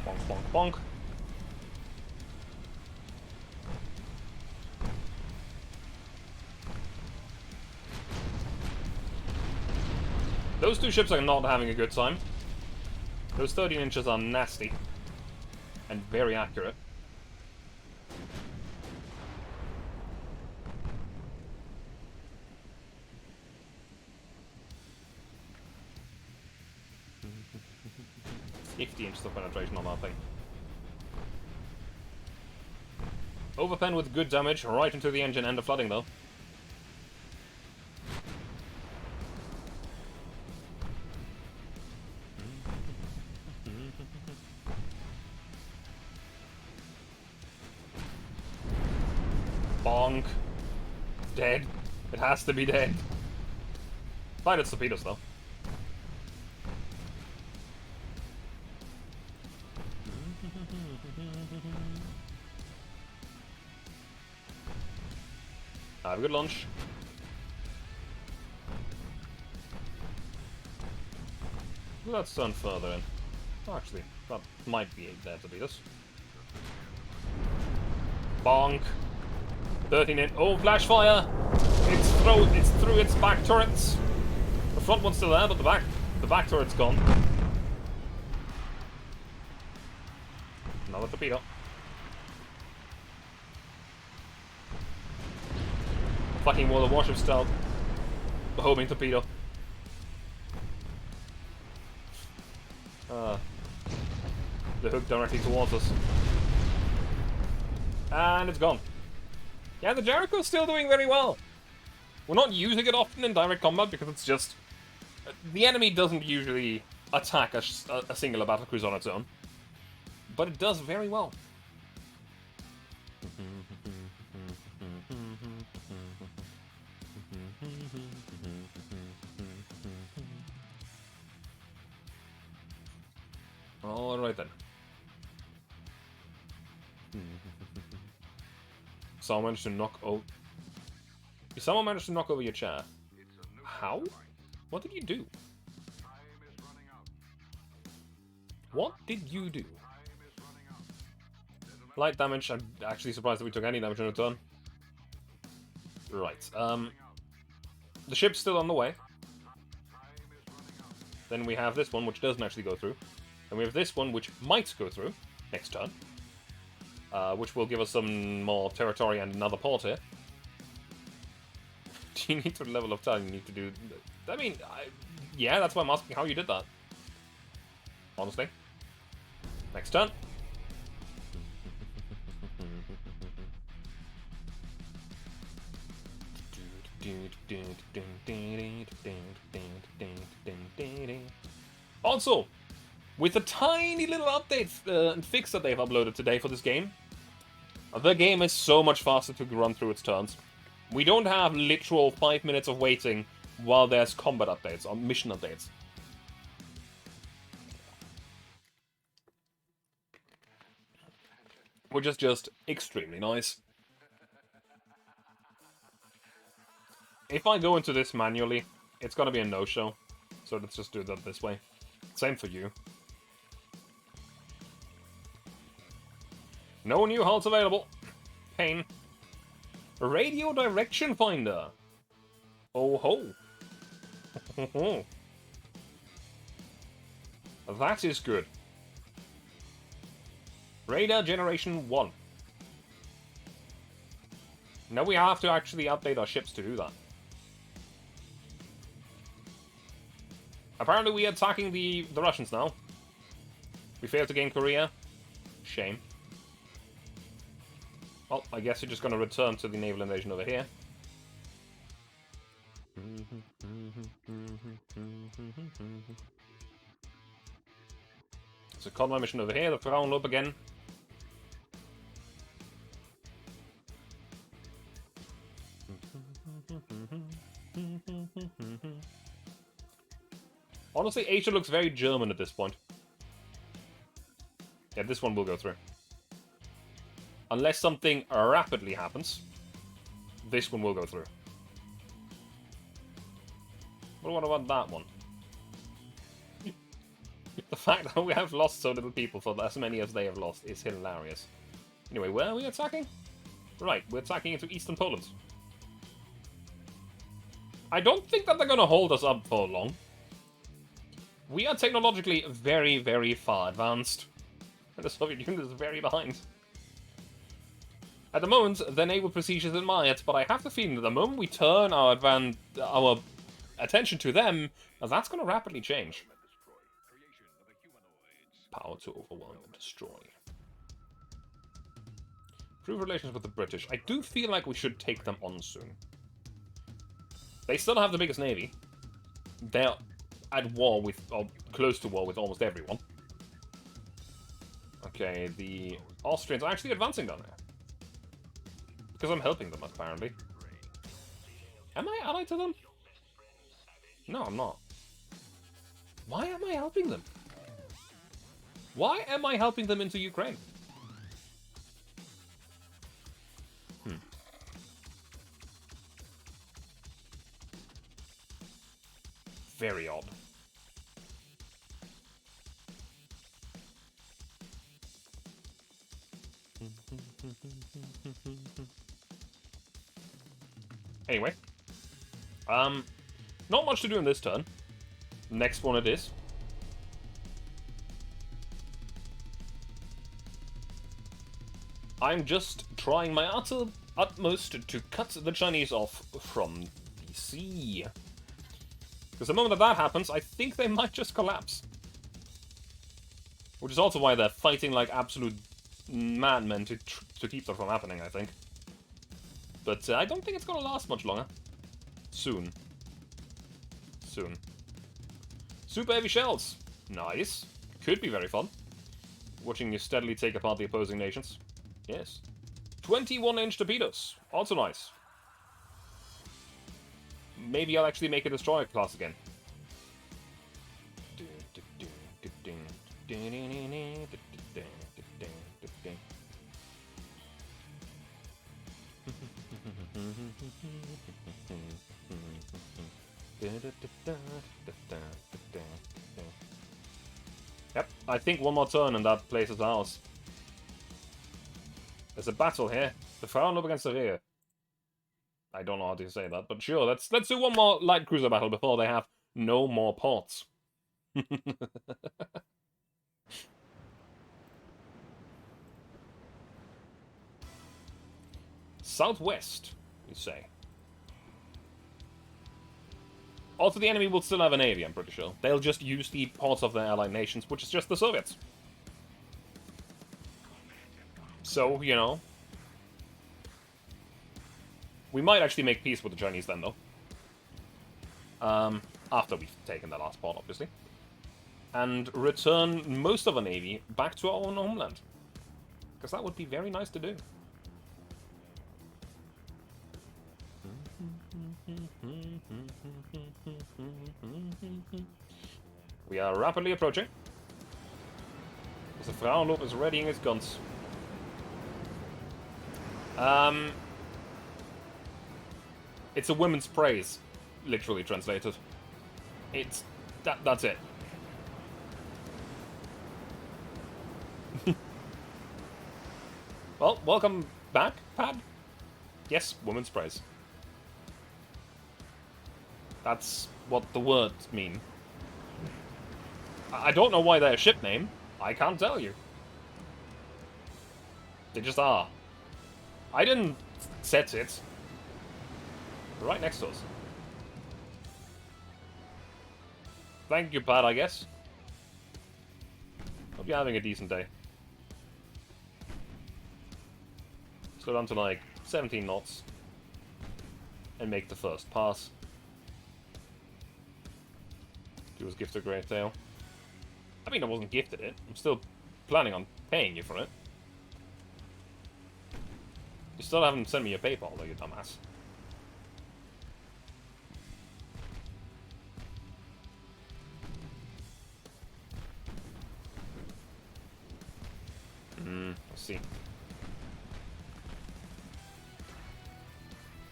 Bonk, bonk, bonk. Those two ships are not having a good time. Those 13 inches are nasty. And very accurate. $50 inches of penetration on that thing. Overpen with good damage, right into the engine and the flooding though. Bonk. Dead. It has to be dead. Fine, it's torpedoes though. Have a good lunch. Let's turn further in. Actually, that might be there to beat us. Bonk. 13 in. Oh, flash fire! It's through its back turrets. The front one's still there, but the back turret's gone. Another torpedo. Fucking World of Warship style. The homing torpedo. The hook directly towards us. And it's gone. Yeah, the Jericho's still doing very well. We're not using it often in direct combat because it's just... The enemy doesn't usually attack a singular battlecruiser on its own. But it does very well. Alright then. Someone managed to knock over... Someone managed to knock over your chair. How? What did you do? What did you do? Light damage. I'm actually surprised that we took any damage in return. Right. The ship's still on the way. Then we have this one, which doesn't actually go through. And we have this one, which might go through next turn. Which will give us some more territory and another port here. Do you need to level of time you need to do... I mean, yeah, that's why I'm asking how you did that. Honestly. Next turn. Also, with a tiny little update and fix that they've uploaded today for this game, the game is so much faster to run through its turns. We don't have literal 5 minutes of waiting while there's combat updates or mission updates. Which is just extremely nice. If I go into this manually, it's gonna be a no-show. So let's just do that this way. Same for you. No new hulls available. Pain. Radio direction finder. Oh ho. That is good. Radar generation 1. Now we have to actually update our ships to do that. Apparently we are attacking the Russians now. We failed to gain Korea. Shame. Well, I guess you're just going to return to the naval invasion over here. So convoy mission over here, the Frauenlob again. Honestly, Asia looks very German at this point. Yeah, this one will go through. Unless something rapidly happens, this one will go through. But what about that one? The fact that we have lost so little people for as many as they have lost is hilarious. Anyway, where are we attacking? Right, we're attacking into eastern Poland. I don't think that they're gonna hold us up for long. We are technologically very, very far advanced. And the Soviet Union is very behind. At the moment, their naval prestige is admired, but I have the feeling that the moment we turn our attention to them, that's gonna rapidly change. Power to overwhelm and destroy. Improve relations with the British. I do feel like we should take them on soon. They still have the biggest navy. They're at war with, or close to war with almost everyone. Okay, the Austrians are actually advancing down there. Because I'm helping them, apparently. Am I allied to them? No, I'm not. Why am I helping them? Why am I helping them into Ukraine? Very odd. Anyway. Not much to do in this turn. Next one it is. I'm just trying my utmost to cut the Chinese off from the sea. Because the moment that happens, I think they might just collapse. Which is also why they're fighting like absolute madmen to keep that from happening, I think. But I don't think it's gonna last much longer. Soon. Soon. Super heavy shells. Nice. Could be very fun. Watching you steadily take apart the opposing nations. Yes. 21-inch torpedoes. Also nice. Maybe I'll actually make a destroyer class again. Yep, I think one more turn and that place is ours. There's a battle here. The Frauenlob against the rear. I don't know how to say that, but sure, let's do one more light cruiser battle before they have no more ports. Southwest, you say. Also, the enemy will still have a navy, I'm pretty sure. They'll just use the ports of their allied nations, which is just the Soviets. So, you know. We might actually make peace with the Chinese then, though. After we've taken the last port, obviously. And return most of our navy back to our own homeland. Because that would be very nice to do. We are rapidly approaching. The Frauenlob is readying its guns. It's a women's praise, literally translated. It's that's it. Well, welcome back, Pad. Yes, women's praise. That's what the words mean. I don't know why they're a ship name. I can't tell you. They just are. I didn't set it. They're right next to us. Thank you, Pat, I guess. Hope you're having a decent day. Slow down to like 17 knots. And make the first pass. Do his gift a great tale. I mean, I wasn't gifted it. I'm still planning on paying you for it. You still haven't sent me your PayPal, though, you dumbass. Let's see.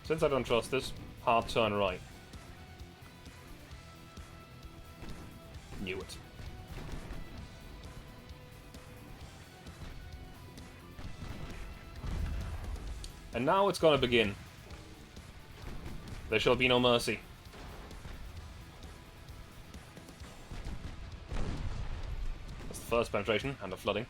Since I don't trust this, hard turn right. Knew it. And now it's gonna begin. There shall be no mercy. That's the first penetration, and the flooding.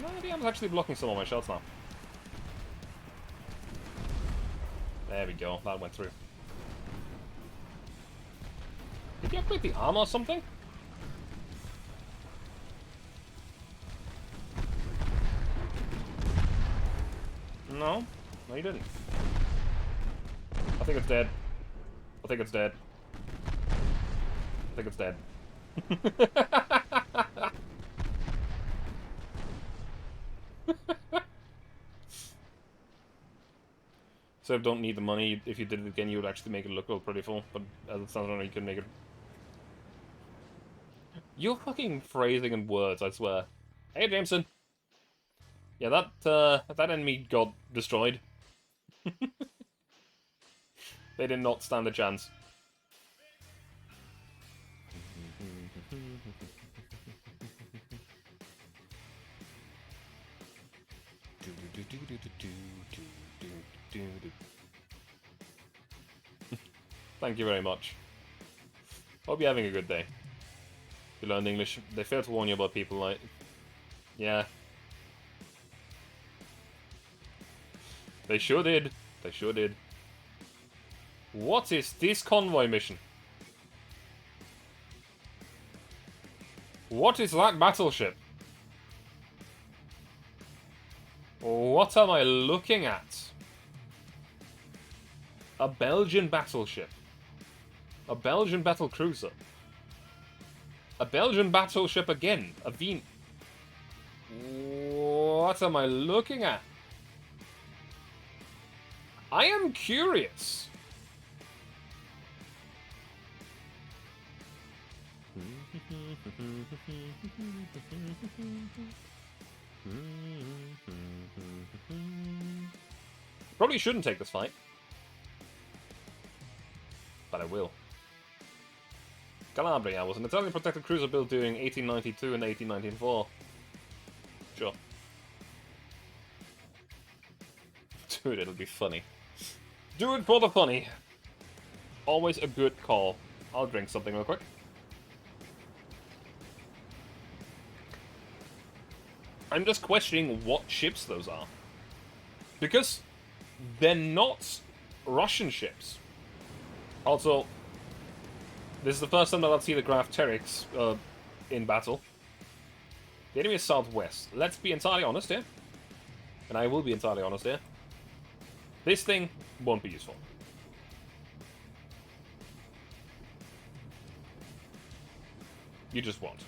No, the am's actually blocking some of my shots now. There we go, that went through. Did you upgrade the armor or something? No? No, you didn't. I think it's dead. I think it's dead. I think it's dead. So don't need the money. If you did it again, you would actually make it look real pretty full. But as it sounds like you can make it. You're fucking phrasing and words, I swear. Hey, Jameson. Yeah, that enemy got destroyed. They did not stand a chance. Thank you very much. Hope you're having a good day. You learned English. They failed to warn you about people like... Yeah. They sure did. They sure did. What is this convoy mission? What is that battleship? What am I looking at? A Belgian battleship. A Belgian battle cruiser. A Belgian battleship again. A Veen. What am I looking at? I am curious. Probably shouldn't take this fight. But I will. Calabria was an Italian protected cruiser built during 1892 and 1894. Sure. Dude, it'll be funny. Do it for the funny. Always a good call. I'll drink something real quick. I'm just questioning what ships those are. Because they're not Russian ships. Also, this is the first time that I'll see the Graf Teryx in battle. The enemy is southwest. Let's be entirely honest here. And I will be entirely honest here. This thing won't be useful. You just won't.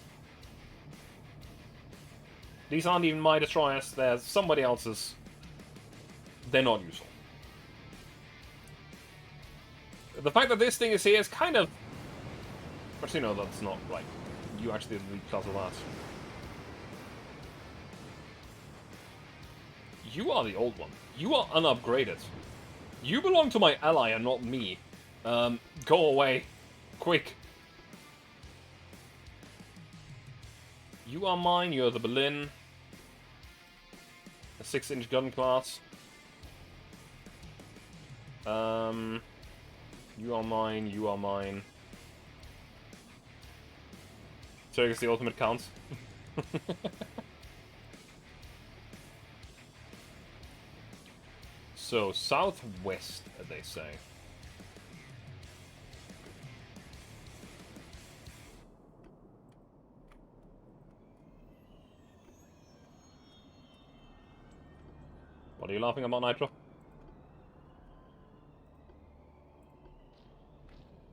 These aren't even my destroyers, they're somebody else's. They're not useful. The fact that this thing is here is kind of... Actually, no, that's not right. You actually did the class of that. You are the old one. You are unupgraded. You belong to my ally and not me. Go away. Quick. You are mine, you're the Berlin. A 6-inch gun class. You are mine, you are mine. So I guess the ultimate counts. So, southwest, they say. What are you laughing about, Nitro?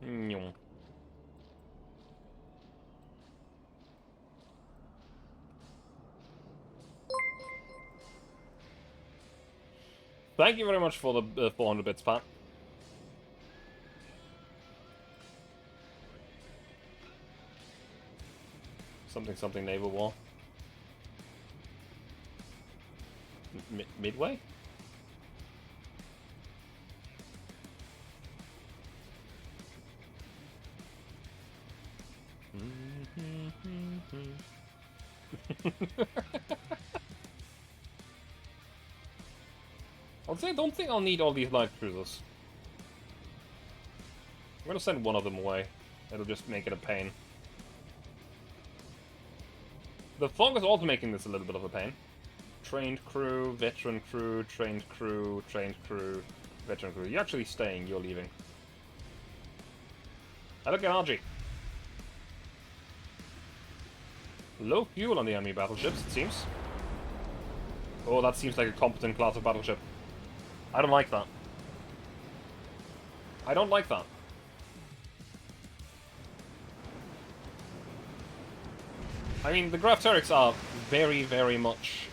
Nyum. Thank you very much for the 400 bits, Pat. Something naval war. Midway? I don't think I'll need all these light cruisers. I'm gonna send one of them away. It'll just make it a pain. The fog is also making this a little bit of a pain. Trained crew, veteran crew, trained crew, veteran crew. You're actually staying, you're leaving. I look at RG. Low fuel on the enemy battleships, it seems. Oh, that seems like a competent class of battleship. I don't like that. I don't like that. I mean, the Grafterics are very, very much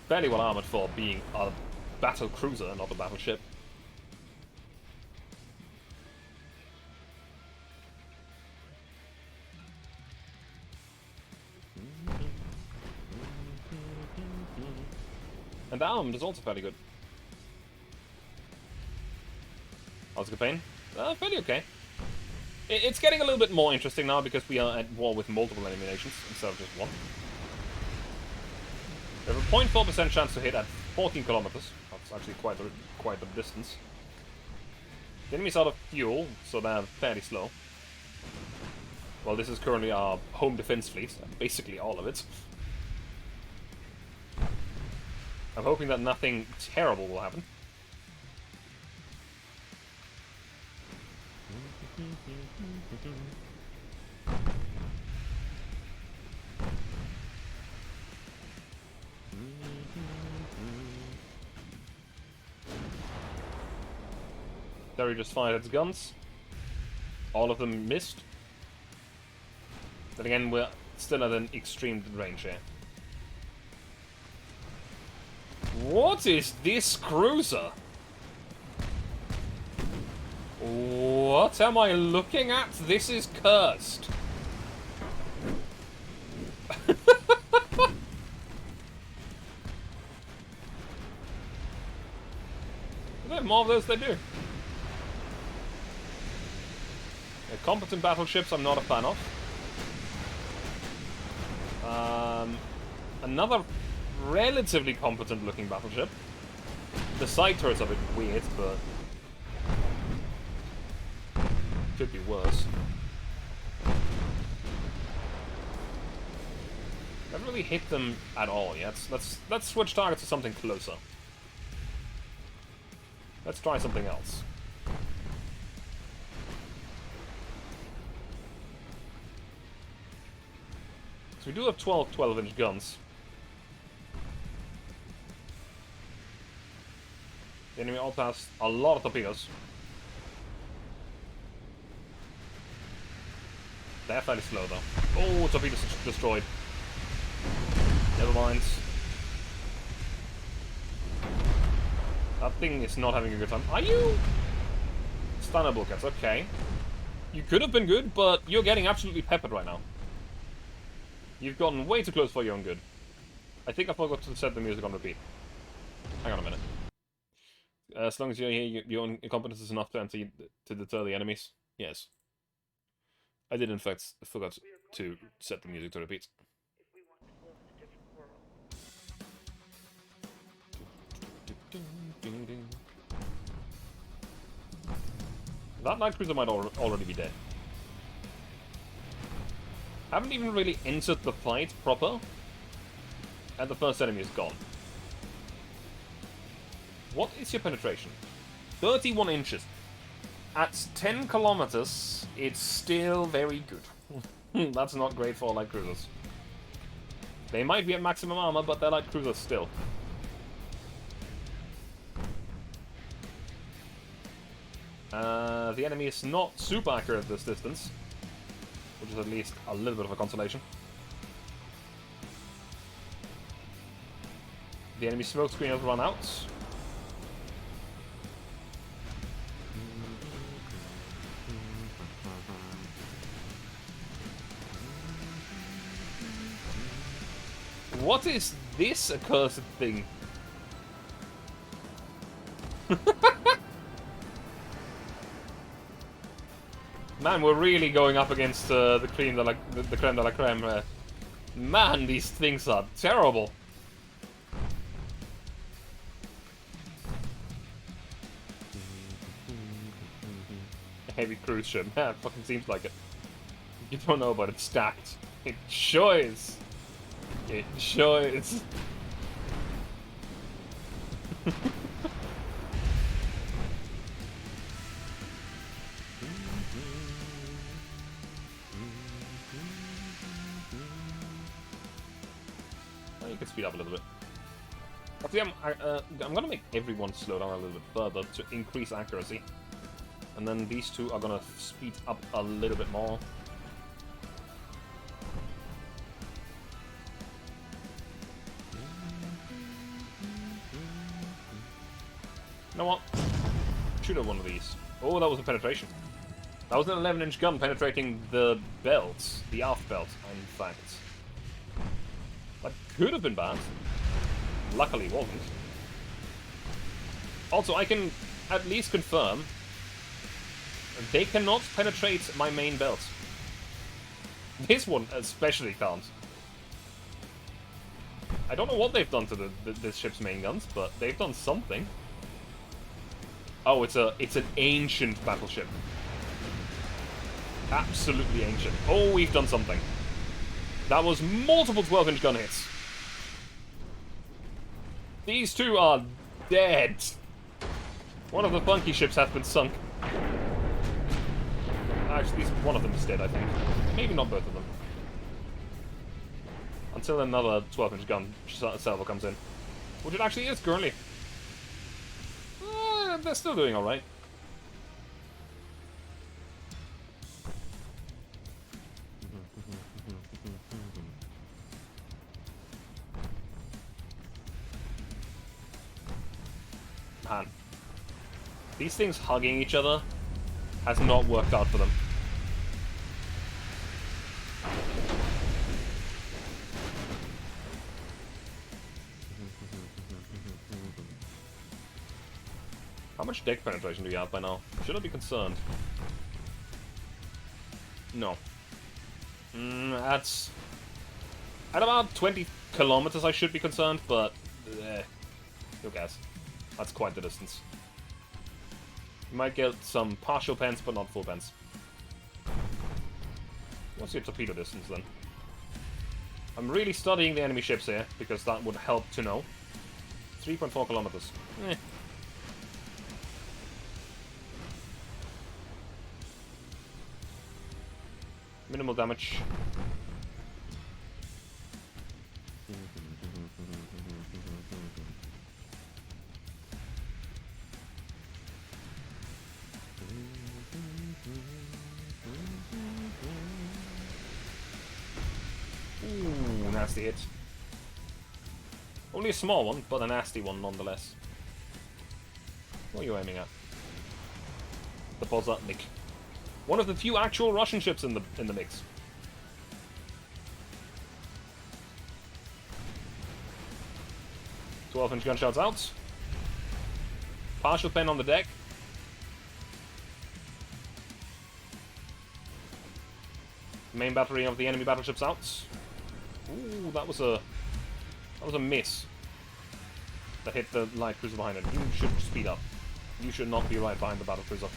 fairly well armored for being a battle cruiser, not a battleship. And the armament is also fairly good. How's the campaign? Fairly okay. It's getting a little bit more interesting now because we are at war with multiple enemy nations instead of just one. We have a 0.4% chance to hit at 14 kilometers. That's actually quite a distance. The enemy's out of fuel, so they're fairly slow. Well, this is currently our home defense fleet, basically all of it. I'm hoping that nothing terrible will happen. Derry just fired its guns. All of them missed. But again, we're still at an extreme range here. What is this cruiser? What am I looking at? This is cursed. They have more of those, they do. Competent battleships I'm not a fan of. Another relatively competent looking battleship. The side turrets are a bit weird, but could be worse. Haven't really hit them at all yet. Let's switch targets to something closer. Let's try something else. So we do have 12-inch guns. The enemy also has a lot of torpedoes. They're fairly slow though. Oh, torpedoes destroyed. Never mind. That thing is not having a good time. Are you? Stunner bullets, okay. You could have been good, but you're getting absolutely peppered right now. You've gotten way too close for your own good. I think I forgot to set the music on repeat. Hang on a minute. As long as you're here, your own incompetence is enough to deter the enemies. Yes. I did in fact forgot to set the music to repeat. That night cruiser might already be dead. Haven't even really entered the fight proper, and the first enemy is gone. What is your penetration? 31 inches. At 10 kilometers, it's still very good. That's not great for light cruisers. They might be at maximum armor, but they're light cruisers still. The enemy is not super accurate at this distance, which is at least a little bit of a consolation. The enemy smoke screen has run out. What is this accursed thing? Man, we're really going up against the creme de la creme. Man, these things are terrible. Heavy cruise ship. Yeah, it fucking seems like it. You don't know, but it's stacked. It sure is. It sure is. Well, you can speed up a little bit. Actually, I'm gonna make everyone slow down a little bit further to increase accuracy. And then these two are gonna speed up a little bit more. You know what? Shoot at one of these. Oh, that was a penetration. That was an 11-inch gun penetrating the belt. The aft belt, in fact. That could have been bad. Luckily it wasn't. Also, I can at least confirm they cannot penetrate my main belt. This one especially can't. I don't know what they've done to this ship's main guns, but they've done something. Oh, it's an ancient battleship. Absolutely ancient. Oh, we've done something. That was multiple 12-inch gun hits. These two are dead. One of the funky ships has been sunk. Actually, one of them is dead, I think. Maybe not both of them. Until another 12-inch gun salvo comes in. Which it actually is currently. They're still doing alright. Man. These things hugging each other has not worked out for them. How much deck penetration do you have by now? Should I be concerned? No. That's... At about 20 kilometers I should be concerned, but... who cares? That's quite the distance. You might get some partial pens, but not full pens. What's your torpedo distance, then? I'm really studying the enemy ships here, because that would help to know. 3.4 kilometers. Minimal damage. Ooh, nasty hit. Only a small one, but a nasty one nonetheless. What are you aiming at? The Bozatnik. One of the few actual Russian ships in the mix. "12-inch gunshots out. Partial pen on the deck. Main battery of the enemy battleships out. Ooh, that was a miss. That hit the light cruiser behind it. You should speed up. You should not be right behind the battlecruiser.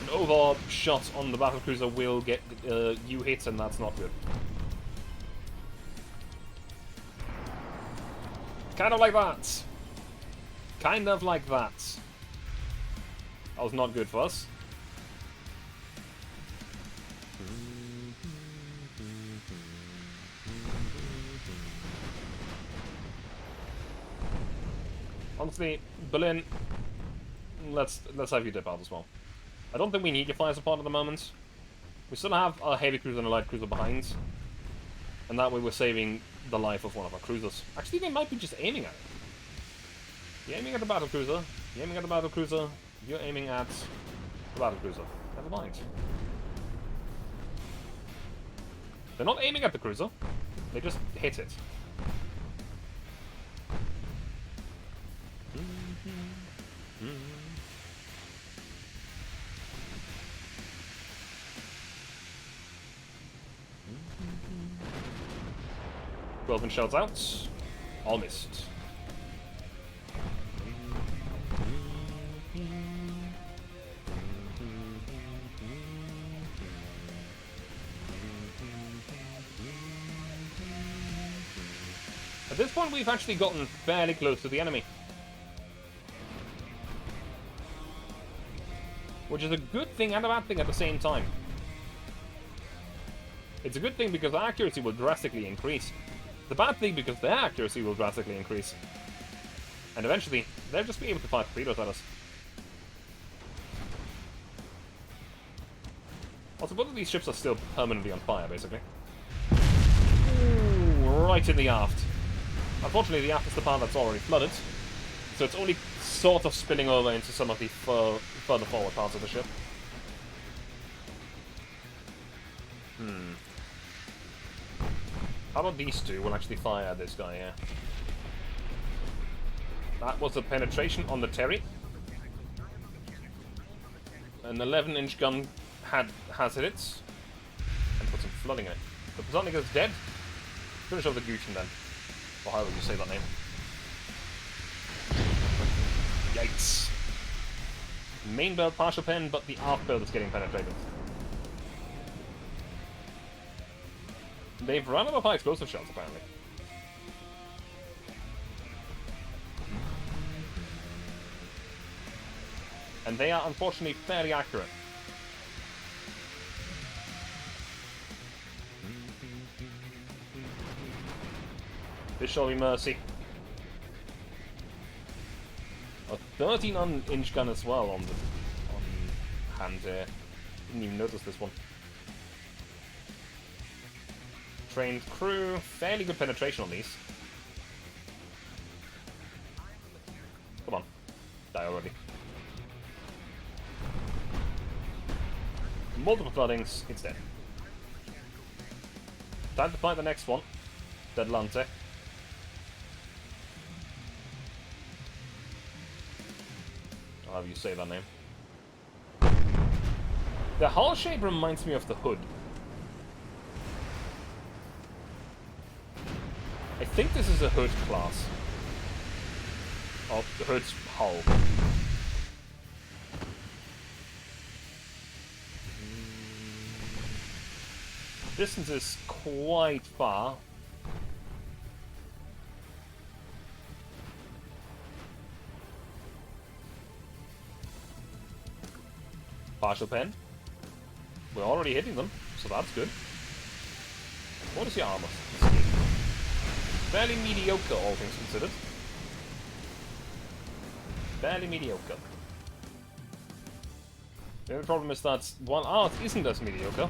An overshot on the battlecruiser will get you hit, and that's not good. Kind of like that. Kind of like that. That was not good for us. Honestly, Berlin, let's have you dip out as well. I don't think we need your fire support at the moment. We still have a heavy cruiser and a light cruiser behind. And that way we're saving the life of one of our cruisers. Actually, they might be just aiming at it. You're aiming at the battle cruiser. You're aiming at the battle cruiser. You're aiming at the battle cruiser. Never mind. They're not aiming at the cruiser. They just hit it. 12-inch shells out. All missed. At this point, we've actually gotten fairly close to the enemy. Which is a good thing and a bad thing at the same time. It's a good thing because our accuracy will drastically increase. The bad thing because their accuracy will drastically increase. And eventually, they'll just be able to fire torpedoes at us. Also, both of these ships are still permanently on fire, basically. Ooh, right in the aft. Unfortunately, the aft is the part that's already flooded. So it's only sort of spilling over into some of the further forward parts of the ship. How about these two will actually fire at this guy here? That was a penetration on the Terry. An 11-inch gun has hit it. And put some flooding in it. The Plasonic is dead. Finish off the Guccian then. Or however you say that name. Yikes. Main belt partial pen, but the aft belt is getting penetrated. They've run out of high explosive shells, apparently. And they are, unfortunately, fairly accurate. This shall be mercy. A 13-inch gun as well on hand here. Didn't even notice this one. Trained crew, fairly good penetration on these. Come on, die already. Multiple floodings, it's dead. Time to fight the next one. Deadlante. However you say that name. The hull shape reminds me of the hood. I think this is a hood class. Oh, the hood's hull. Distance is quite far. Partial pen. We're already hitting them, so that's good. What is your armor? Fairly mediocre, all things considered. Fairly mediocre. The only problem is that while ours isn't as mediocre,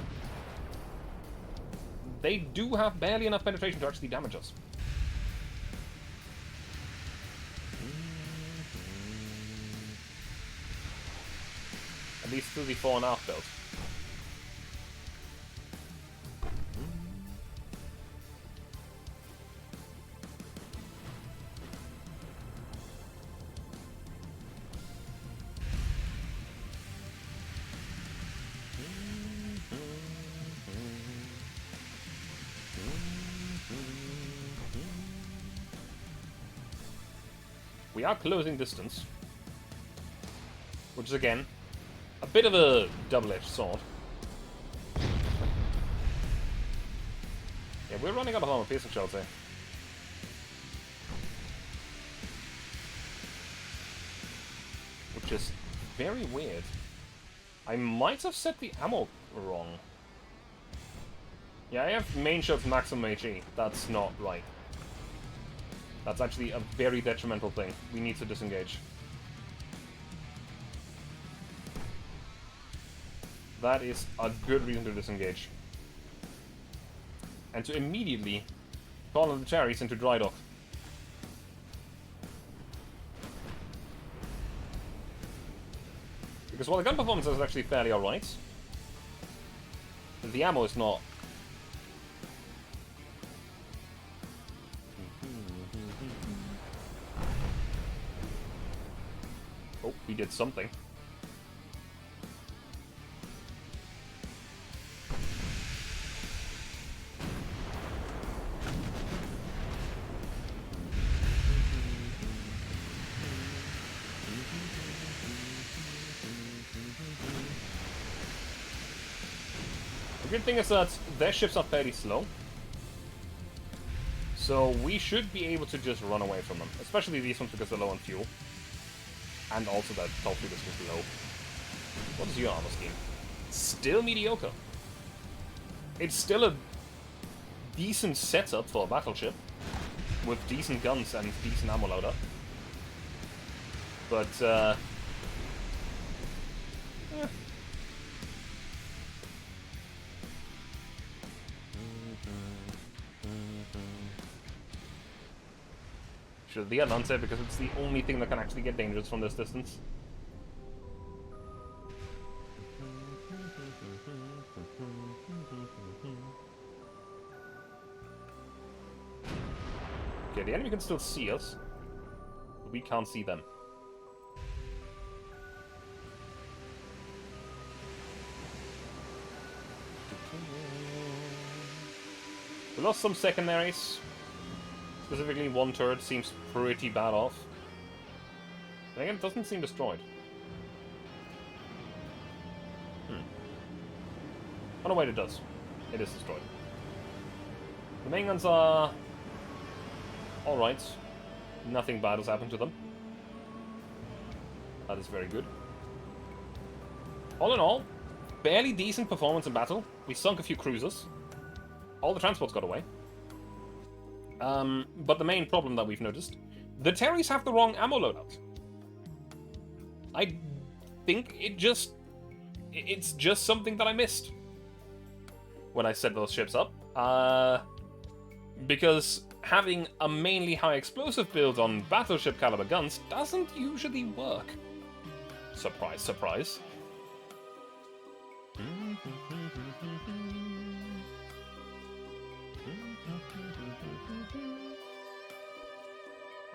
they do have barely enough penetration to actually damage us. At least through the fore and aft belt. We are closing distance, which is again a bit of a double-edged sword. Yeah, we're running out of armor-piercing shells here. Which is very weird. I might have set the ammo wrong. Yeah, I have main shells maximum HE. That's not right. That's actually a very detrimental thing. We need to disengage. That is a good reason to disengage. And to immediately call on the cherries into dry dock. Because while the gun performance is actually fairly alright, the ammo is not. Oh, we did something. The good thing is that their ships are fairly slow. So we should be able to just run away from them. Especially these ones because they're low on fuel. And also that tall fleet is just low. What is your armor scheme? Still mediocre. It's still a decent setup for a battleship. With decent guns and decent ammo loader. But, Should the Atlante because it's the only thing that can actually get dangerous from this distance. Okay, the enemy can still see us, but we can't see them. We lost some secondaries. Specifically, one turret seems pretty bad off. And again, it doesn't seem destroyed. Oh no, wait, it does. It is destroyed. The main guns are alright. Nothing bad has happened to them. That is very good. All in all, fairly decent performance in battle. We sunk a few cruisers. All the transports got away. But the main problem that we've noticed, the Terrys have the wrong ammo loadout. I think it's just something that I missed when I set those ships up. Because having a mainly high explosive build on battleship caliber guns doesn't usually work. Surprise, surprise.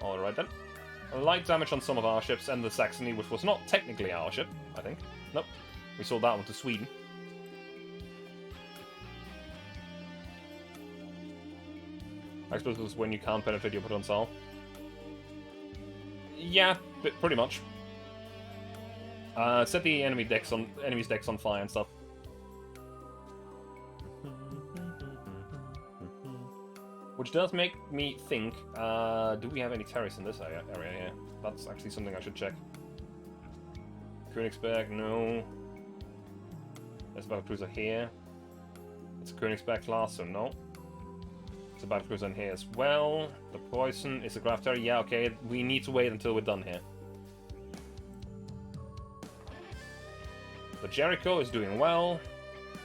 Alright then. A light damage on some of our ships and the Saxony, which was not technically our ship, I think. Nope. We sold that one to Sweden. I suppose this is when you can't penetrate your potential. Yeah, pretty much. Set the enemy's decks on fire and stuff. Which does make me think, do we have any terrorists in this area? Yeah, that's actually something I should check. Königsberg, no. There's a battlecruiser here. It's a Königsberg class, so no. It's a battlecruiser in here as well. The Poison is a craft carrier. Yeah, okay, we need to wait until we're done here. The Jericho is doing well.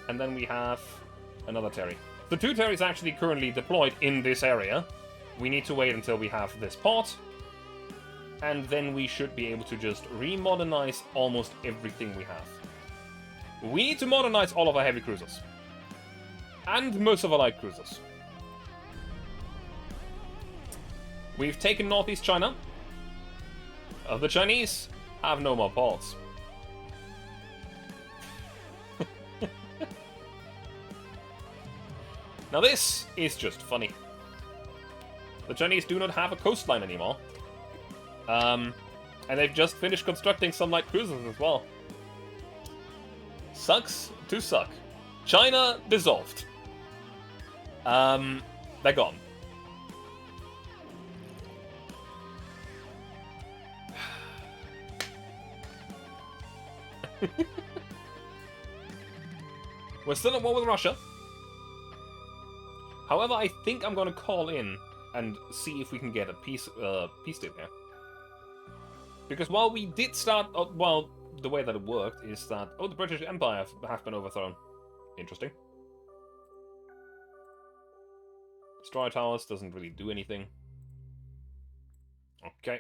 And then we have another Terry. The two Terrys actually currently deployed in this area. We need to wait until we have this pot. And then we should be able to just remodernize almost everything we have. We need to modernize all of our heavy cruisers. And most of our light cruisers. We've taken Northeast China. The Chinese have no more ports. Now this is just funny. The Chinese do not have a coastline anymore. And they've just finished constructing some light cruisers as well. Sucks to suck. China dissolved. They're gone. We're still at war with Russia. However, I think I'm going to call in and see if we can get a peace deal here. Because while we did start, the way that it worked is that... Oh, the British Empire has been overthrown. Interesting. Destroyer towers doesn't really do anything. Okay.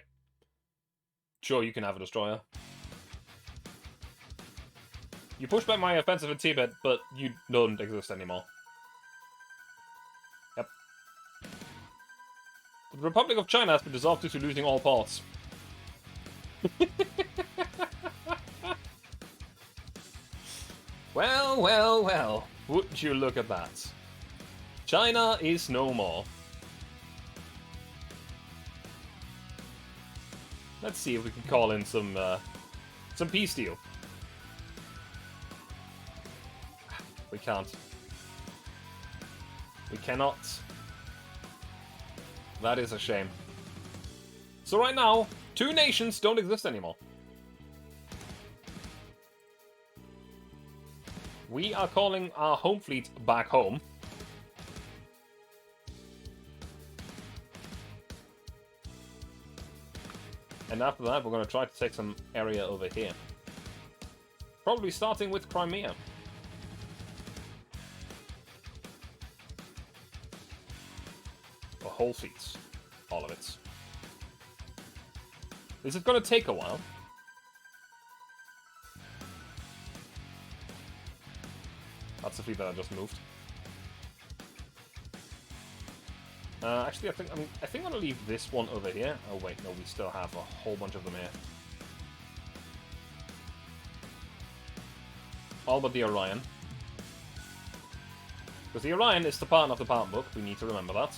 Sure, you can have a destroyer. You push back my offensive in Tibet, but you don't exist anymore. Yep. The Republic of China has been dissolved due to losing all parts. Well, well, well. Would you look at that? China is no more. Let's see if we can call in some peace deal. We can't. We cannot. That is a shame. So right now, 2 nations don't exist anymore. We are calling our home fleet back home. And after that, we're going to try to take some area over here. Probably starting with Crimea. Or whole fleets. All of it. This is going to take a while. That's the fleet that I just moved. Actually, I think I'm gonna leave this one over here. Oh wait, no, we still have a whole bunch of them here. All but the Orion. Because the Orion is the partner of the part book, we need to remember that.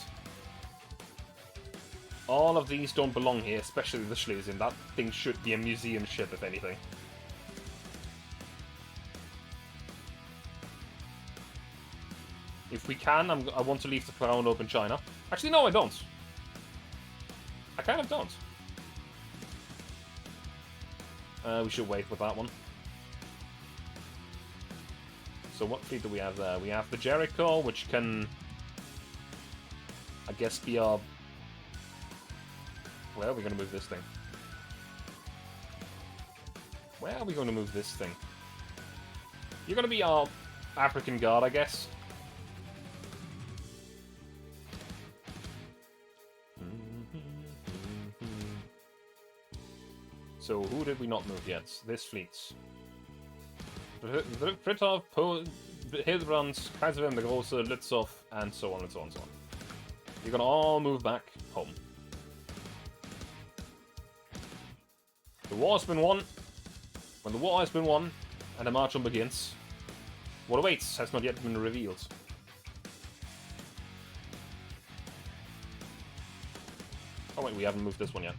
All of these don't belong here, especially the Schlesien. That thing should be a museum ship, if anything. If we can, I want to leave the crown open China. Actually, no, I don't. I kind of don't. We should wait with that one. So what fleet do we have there? We have the Jericho, which can, I guess, be our... Where are we going to move this thing? Where are we going to move this thing? You're going to be our African guard, I guess. So, who did we not move yet? This fleet. Fritov, Hildebrand, Kaiser Wilhelm the Große, Lützow, and so on and so on and so on. You're gonna all move back home. The war has been won. When the war has been won, and the march on begins, what awaits has not yet been revealed. Oh wait, we haven't moved this one yet.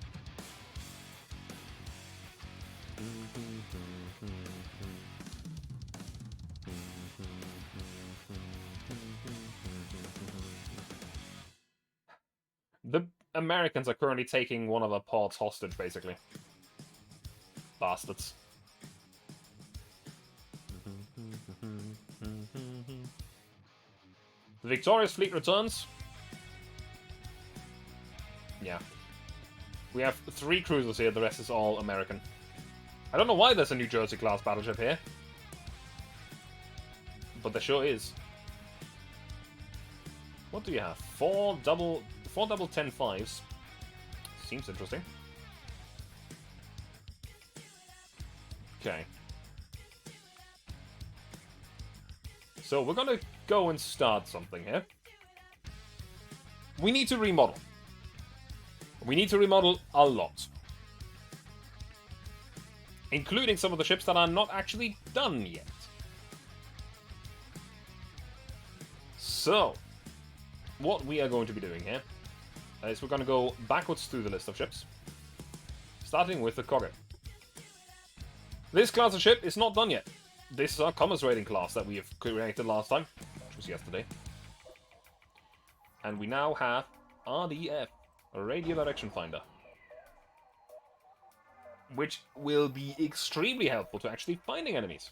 The Americans are currently taking one of our ports hostage, basically. Bastards. The victorious fleet returns. Yeah. We have 3 cruisers here, the rest is all American. I don't know why there's a New Jersey-class battleship here. But there sure is. What do you have? 4 double 10-5s. Seems interesting. Okay. So we're gonna go and start something here. We need to remodel. We need to remodel a lot. Including some of the ships that are not actually done yet. So, what we are going to be doing here is we're going to go backwards through the list of ships. Starting with the Kogge. This class of ship is not done yet. This is our commerce rating class that we have created last time, which was yesterday. And we now have RDF, a Radio Direction Finder. Which will be extremely helpful to actually finding enemies.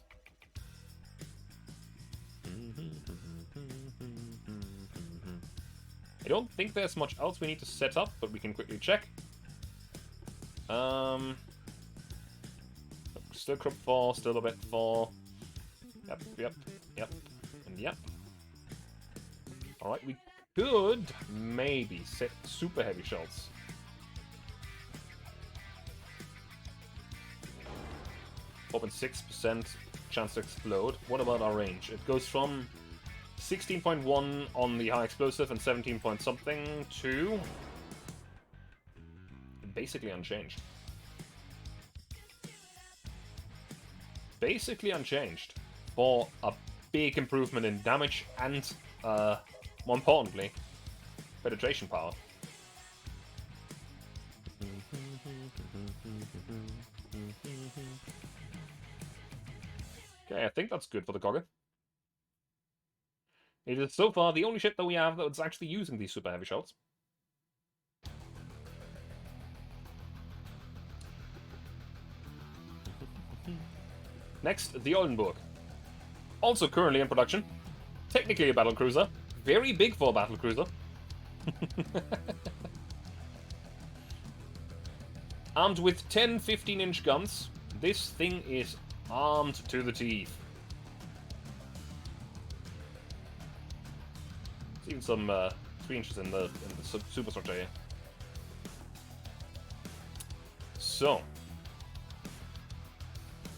I don't think there's much else we need to set up, but we can quickly check. Still crop 4, still a bit 4. Yep, yep, yep, and yep. Alright, we could maybe set super heavy shells. Open 6% chance to explode. What about our range? It goes from 16.1 on the high explosive and 17 point something to basically unchanged. Basically unchanged for a big improvement in damage and, more importantly, penetration power. Okay, I think that's good for the Cogger. It is so far the only ship that we have that's actually using these super heavy shells. Next, the Oldenburg. Also currently in production. Technically a battlecruiser. Very big for a battlecruiser. Armed with 10 15-inch guns, this thing is armed to the teeth. There's even some 3 inches in the superstructure here. So,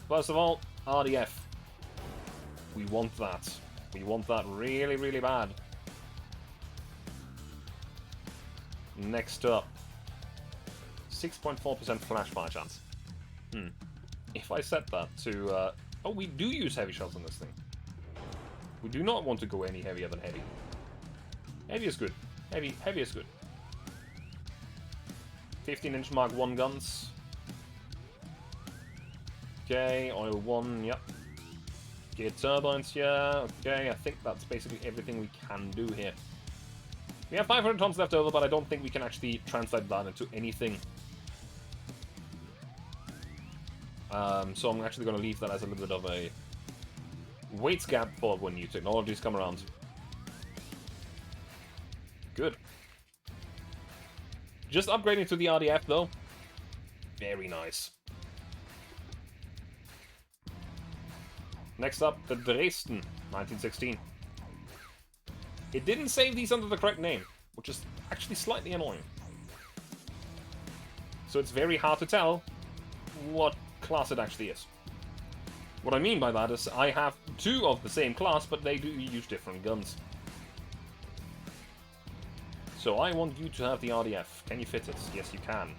first of all, RDF. We want that. We want that really, really bad. Next up, 6.4% flash fire chance. If I set that to... oh, we do use heavy shells on this thing. We do not want to go any heavier than heavy. Heavy is good. Heavy is good. 15-inch Mark 1 guns. Okay, oil 1, yep. Geared turbines here. Okay, I think that's basically everything we can do here. We have 500 tons left over, but I don't think we can actually translate that into anything. So I'm actually going to leave that as a little bit of a weights gap for when new technologies come around. Good. Just upgrading to the RDF, though. Very nice. Next up, the Dresden, 1916. It didn't save these under the correct name, which is actually slightly annoying. So it's very hard to tell what class it actually is. What I mean by that is I have 2 of the same class, but they do use different guns. So I want you to have the RDF. Can you fit it? Yes, you can.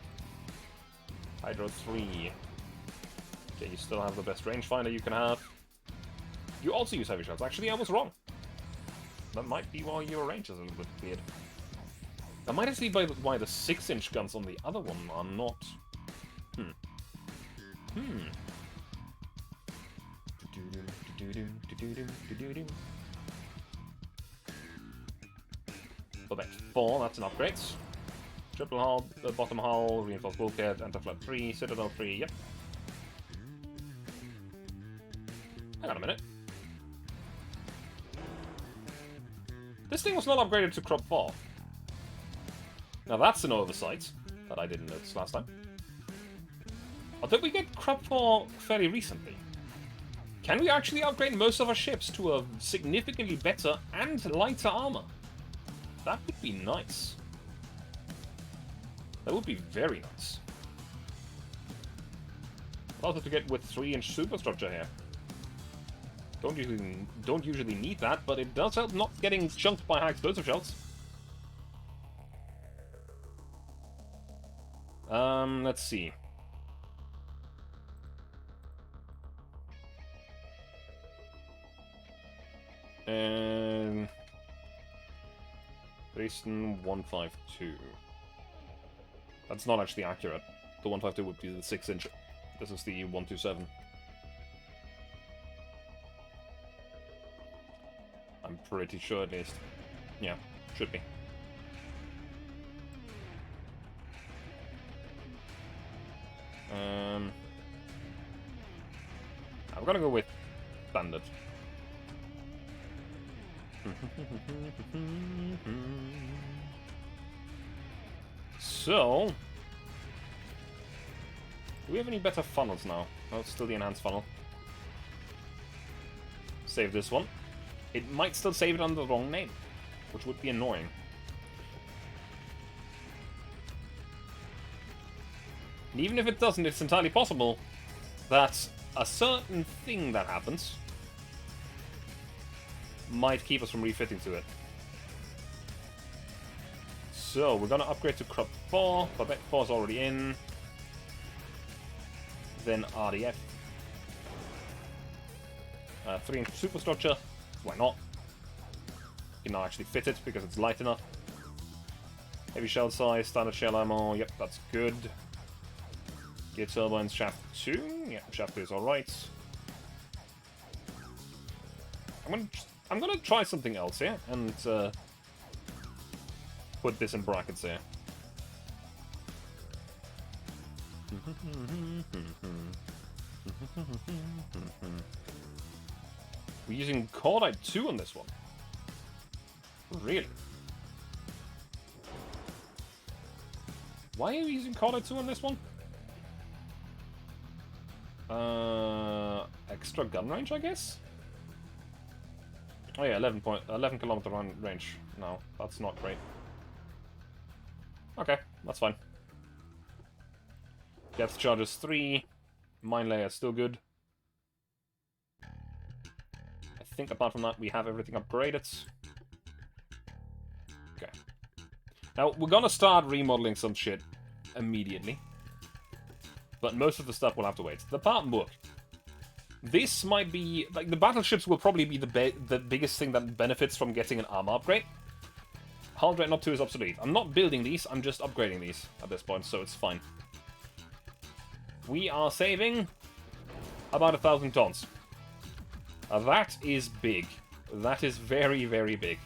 Hydro 3. Okay, you still have the best rangefinder you can have. You also use heavy shells. Actually, I was wrong. That might be why your range is a little bit weird. That might actually be why the 6-inch guns on the other one are not... Babette 4, that's an upgrade. Triple hull, bottom hull, reinforced bulkhead, anti-flood 3, citadel 3, yep. Hang on a minute. This thing was not upgraded to crop 4. Now that's an oversight that I didn't notice last time. Or did we get crop 4 fairly recently? Can we actually upgrade most of our ships to a significantly better and lighter armor? That would be nice. That would be very nice. Also to get with 3-inch superstructure here. Don't usually need that, but it does help not getting chunked by high explosive shells. Let's see. Dresden 152. That's not actually accurate. The 152 would be the 6-inch. This is the 127. I'm pretty sure at least. Yeah, should be. I'm gonna go with standard. So, do we have any better funnels now? Oh, it's still the enhanced funnel. Save this one. It might still save it under the wrong name, which would be annoying. And even if it doesn't, it's entirely possible that a certain thing that happens might keep us from refitting to it. So, we're gonna upgrade to Crop 4, but that 4 is already in. Then RDF. 3-inch superstructure. Why not? You can now actually fit it because it's light enough. Heavy shell size, standard shell ammo. Yep, that's good. Gear turbines, shaft 2. Yeah, shaft 2 is alright. I'm gonna try something else here and put this in brackets here. We're using Cordite 2 on this one. Really? Why are you using Cordite 2 on this one? Extra gun range, I guess? Oh yeah, 11 kilometer range. No, that's not great. Okay, that's fine. Depth charges 3. Mine layer still good. I think apart from that we have everything upgraded. Okay. Now, we're gonna start remodeling some shit immediately. But most of the stuff will have to wait. The part book. This might be... like, the battleships will probably be the biggest thing that benefits from getting an armor upgrade. Hull Dreadnought 2 is obsolete. I'm not building these, I'm just upgrading these at this point, so it's fine. We are saving about 1,000 tons. That is big. That is very, very big.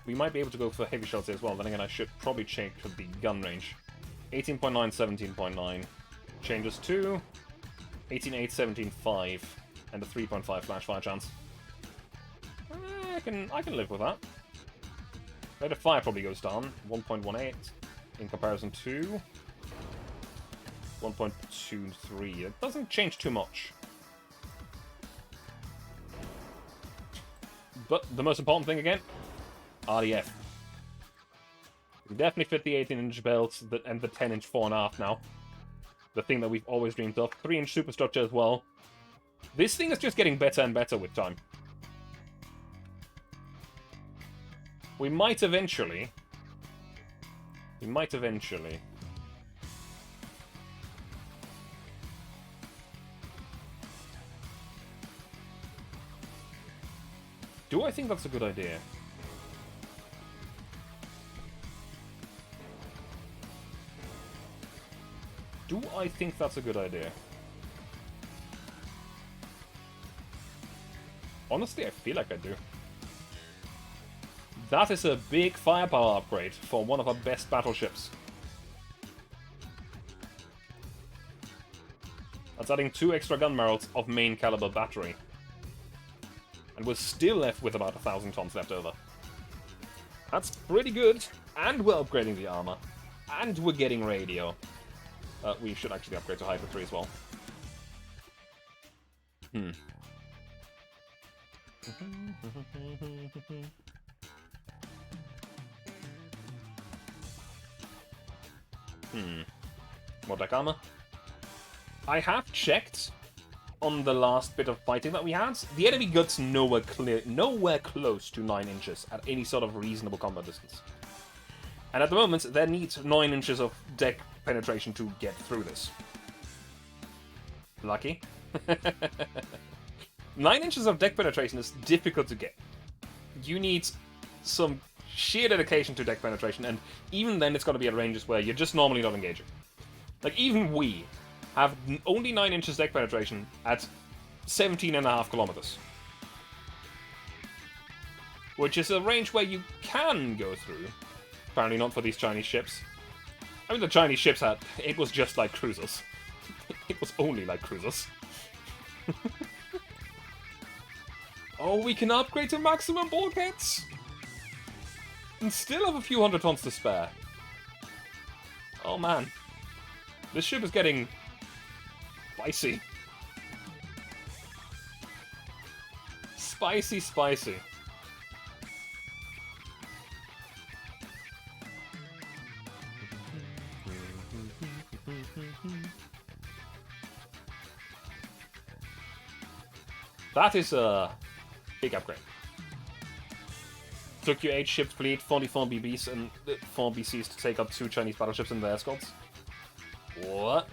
We might be able to go for heavy shells as well. Then again, I should probably change to the gun range. 18.9, 17.9. Changes to 18.8, 17.5, and a 3.5 flash fire chance. I can live with that. Rate of fire probably goes down. 1.18 in comparison to 1.23. It doesn't change too much. But the most important thing again, RDF. We definitely fit the 18-inch belts and the 10-inch 4.5 now. The thing that we've always dreamed of. 3-inch superstructure as well. This thing is just getting better and better with time. We might eventually... Do I think that's a good idea? Do I think that's a good idea? Honestly, I feel like I do. That is a big firepower upgrade for one of our best battleships. That's adding 2 extra gun barrels of main caliber battery. And we're still left with about 1,000 tons left over. That's pretty good. And we're upgrading the armor. And we're getting radio. We should actually upgrade to Hyper 3 as well. More deck armor. I have checked on the last bit of fighting that we had. The enemy gets nowhere close to 9 inches at any sort of reasonable combat distance. And at the moment, there needs 9 inches of deck penetration to get through this. Lucky. 9 inches of deck penetration is difficult to get. You need some sheer dedication to deck penetration, and even then it's got to be at ranges where you're just normally not engaging. Like, even we have only 9 inches deck penetration at 17.5 kilometers. Which is a range where you can go through. Apparently not for these Chinese ships. I mean, the Chinese ships had... it was just like cruisers. It was only like cruisers. Oh, we can upgrade to maximum bulkheads! And still have a few hundred tons to spare. Oh, man. This ship is getting spicy. Spicy, spicy. That is a big upgrade. Took you 8 ships fleet, 44 BBs, and 4 BCs to take up 2 Chinese battleships and their escorts. What?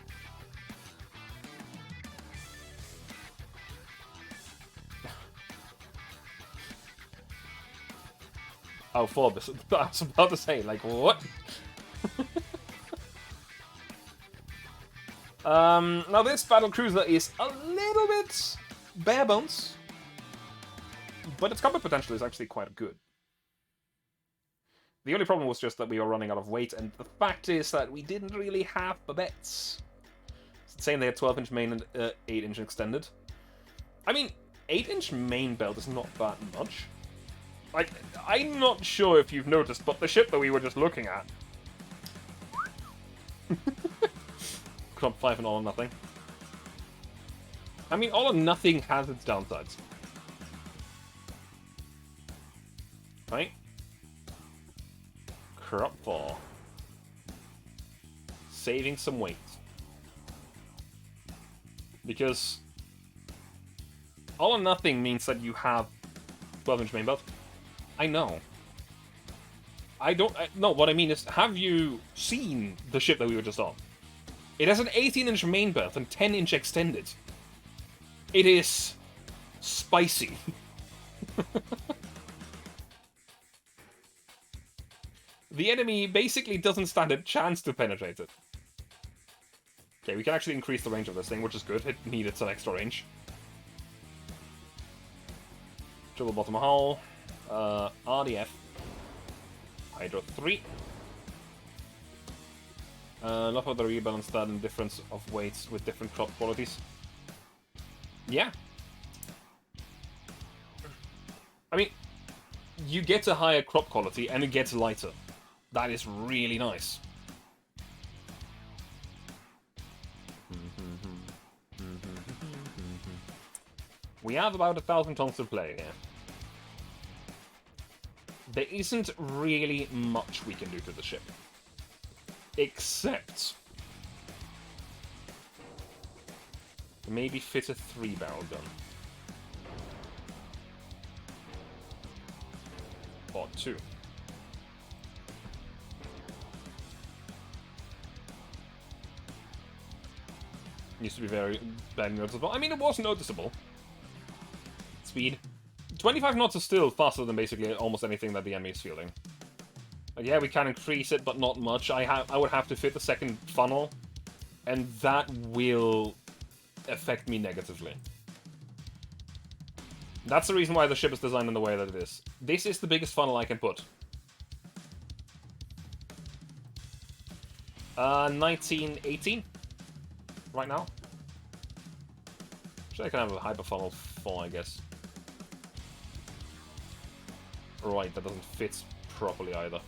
Oh, 4 bis. I was about to say, like, what? Now this battle cruiser is a little bit bare bones, but its combat potential is actually quite good. The only problem was just that we were running out of weight, and the fact is that we didn't really have babettes. It's saying they had 12-inch main and 8-inch extended. I mean, 8-inch main belt is not that much. Like, I'm not sure if you've noticed, but the ship that we were just looking at... Crop 5 and All or Nothing. I mean, All or Nothing has its downsides. Right? Crop 4. Saving some weight. Because All or Nothing means that you have 12-inch main belt. I know. No, what I mean is, have you seen the ship that we were just on? It has an 18-inch main berth and 10-inch extended. It is spicy. The enemy basically doesn't stand a chance to penetrate it. Okay, we can actually increase the range of this thing, which is good. It needed some extra range. Triple bottom hull. RDF. Hydro 3. Love how they rebalance that and difference of weights with different crop qualities. Yeah. I mean, you get a higher crop quality and it gets lighter. That is really nice. We have about 1,000 tons to play here. There isn't really much we can do to the ship. Except... maybe fit a 3-barrel gun. Or 2. Used to be very bad noticeable. I mean, it was noticeable. Speed. 25 knots is still faster than basically almost anything that the enemy is fielding. Like, yeah, we can increase it, but not much. I would have to fit the second funnel, and that will affect me negatively. That's the reason why the ship is designed in the way that it is. This is the biggest funnel I can put. 1918 right now. Actually, I can have a hyper funnel 4, I guess. Right, that doesn't fit properly either.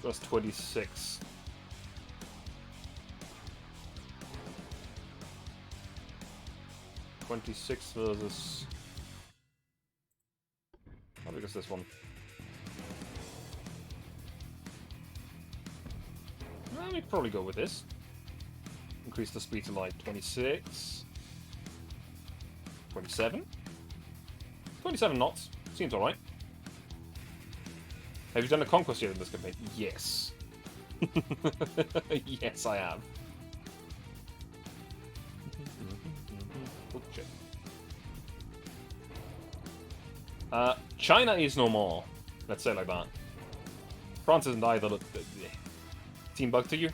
Just 26. Versus... how big is this one? Let me probably go with this. Increase the speed to like 26. 27? 27 knots. Seems alright. Have you done a conquest yet in this campaign? Yes. Yes, I have. China is no more. Let's say it like that. France isn't either. Team bug to you?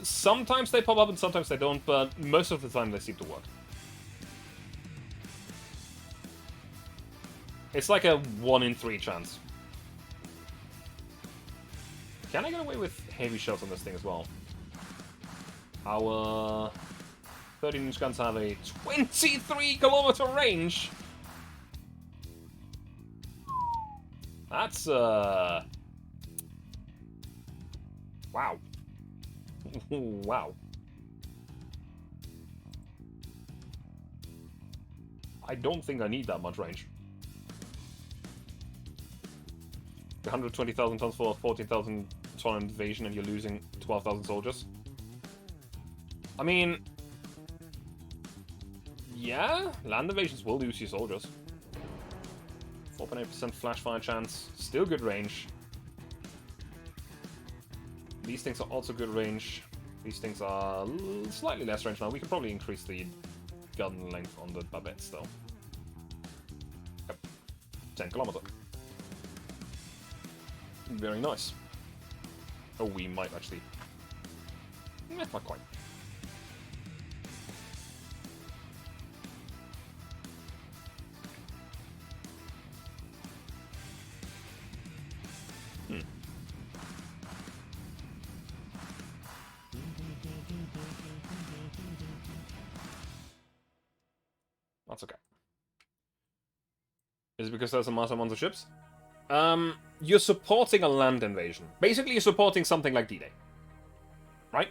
Sometimes they pop up and sometimes they don't, but most of the time they seem to work. It's like a 1 in 3 chance. Can I get away with heavy shells on this thing as well? Our 13-inch guns have a 23-kilometer range! That's, Wow. Wow. I don't think I need that much range. 120,000 tons for 14,000 ton invasion and you're losing 12,000 soldiers. I mean... yeah, land invasions will lose your soldiers. 4.8% flash fire chance, still good range. These things are also good range. These things are slightly less range now. We can probably increase the gun length on the babettes though. Yep. 10 kilometer. Very nice. Oh, we might actually... not quite. That's okay. Is it because there's a massive amount of ships? You're supporting a land invasion. Basically, you're supporting something like D-Day. Right?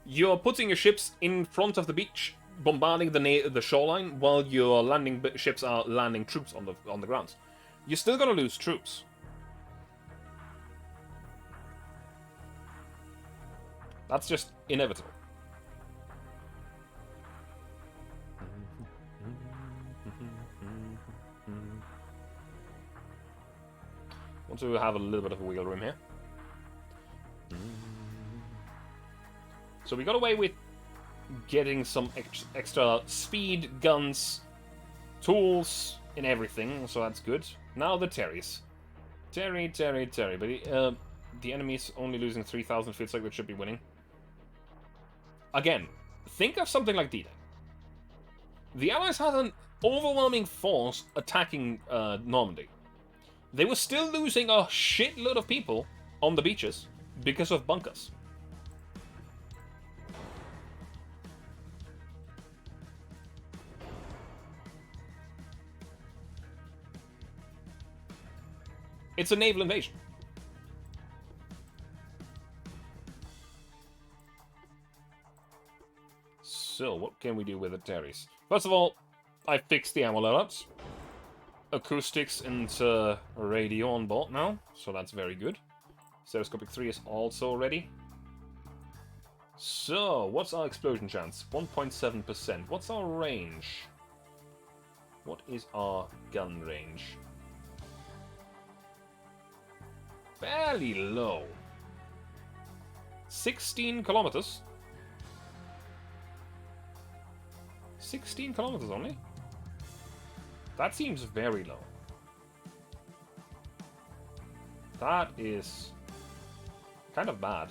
You're putting your ships in front of the beach, bombarding the shoreline, while your landing ships are landing troops on the ground. You're still gonna lose troops. That's just inevitable. Want to have a little bit of a wiggle room here. So we got away with getting some extra speed, guns, tools, and everything, so that's good. Now the Terrys. Terry, but the enemy's only losing 3,000, feels like they should be winning. Again, think of something like D-Day. The Allies had an overwhelming force attacking Normandy. They were still losing a shitload of people on the beaches because of bunkers. It's a naval invasion. So, what can we do with the Terrys? First of all, I fixed the ammo loadouts. Acoustics and radio on board now, so that's very good. Stereoscopic 3 is also ready. So, what's our explosion chance? 1.7%. What's our range? What is our gun range? Fairly low. 16 kilometers. 16 kilometers only? That seems very low. That is kind of bad.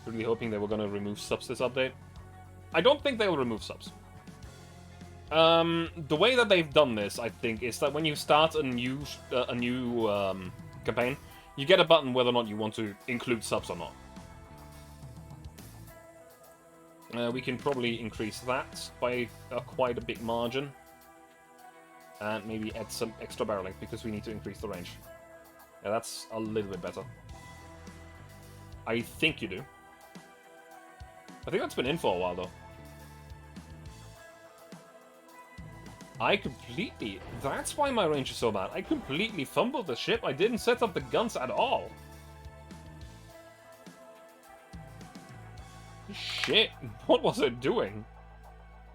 Really hoping they were going to remove subs this update. I don't think they will remove subs. The way that they've done this, I think, is that when you start a new campaign, you get a button whether or not you want to include subs or not. We can probably increase that by quite a big margin. And maybe add some extra barreling, because we need to increase the range. Yeah, that's a little bit better. I think you do. I think that's been in for a while, though. That's why my range is so bad. I completely fumbled the ship. I didn't set up the guns at all. Shit, what was I doing?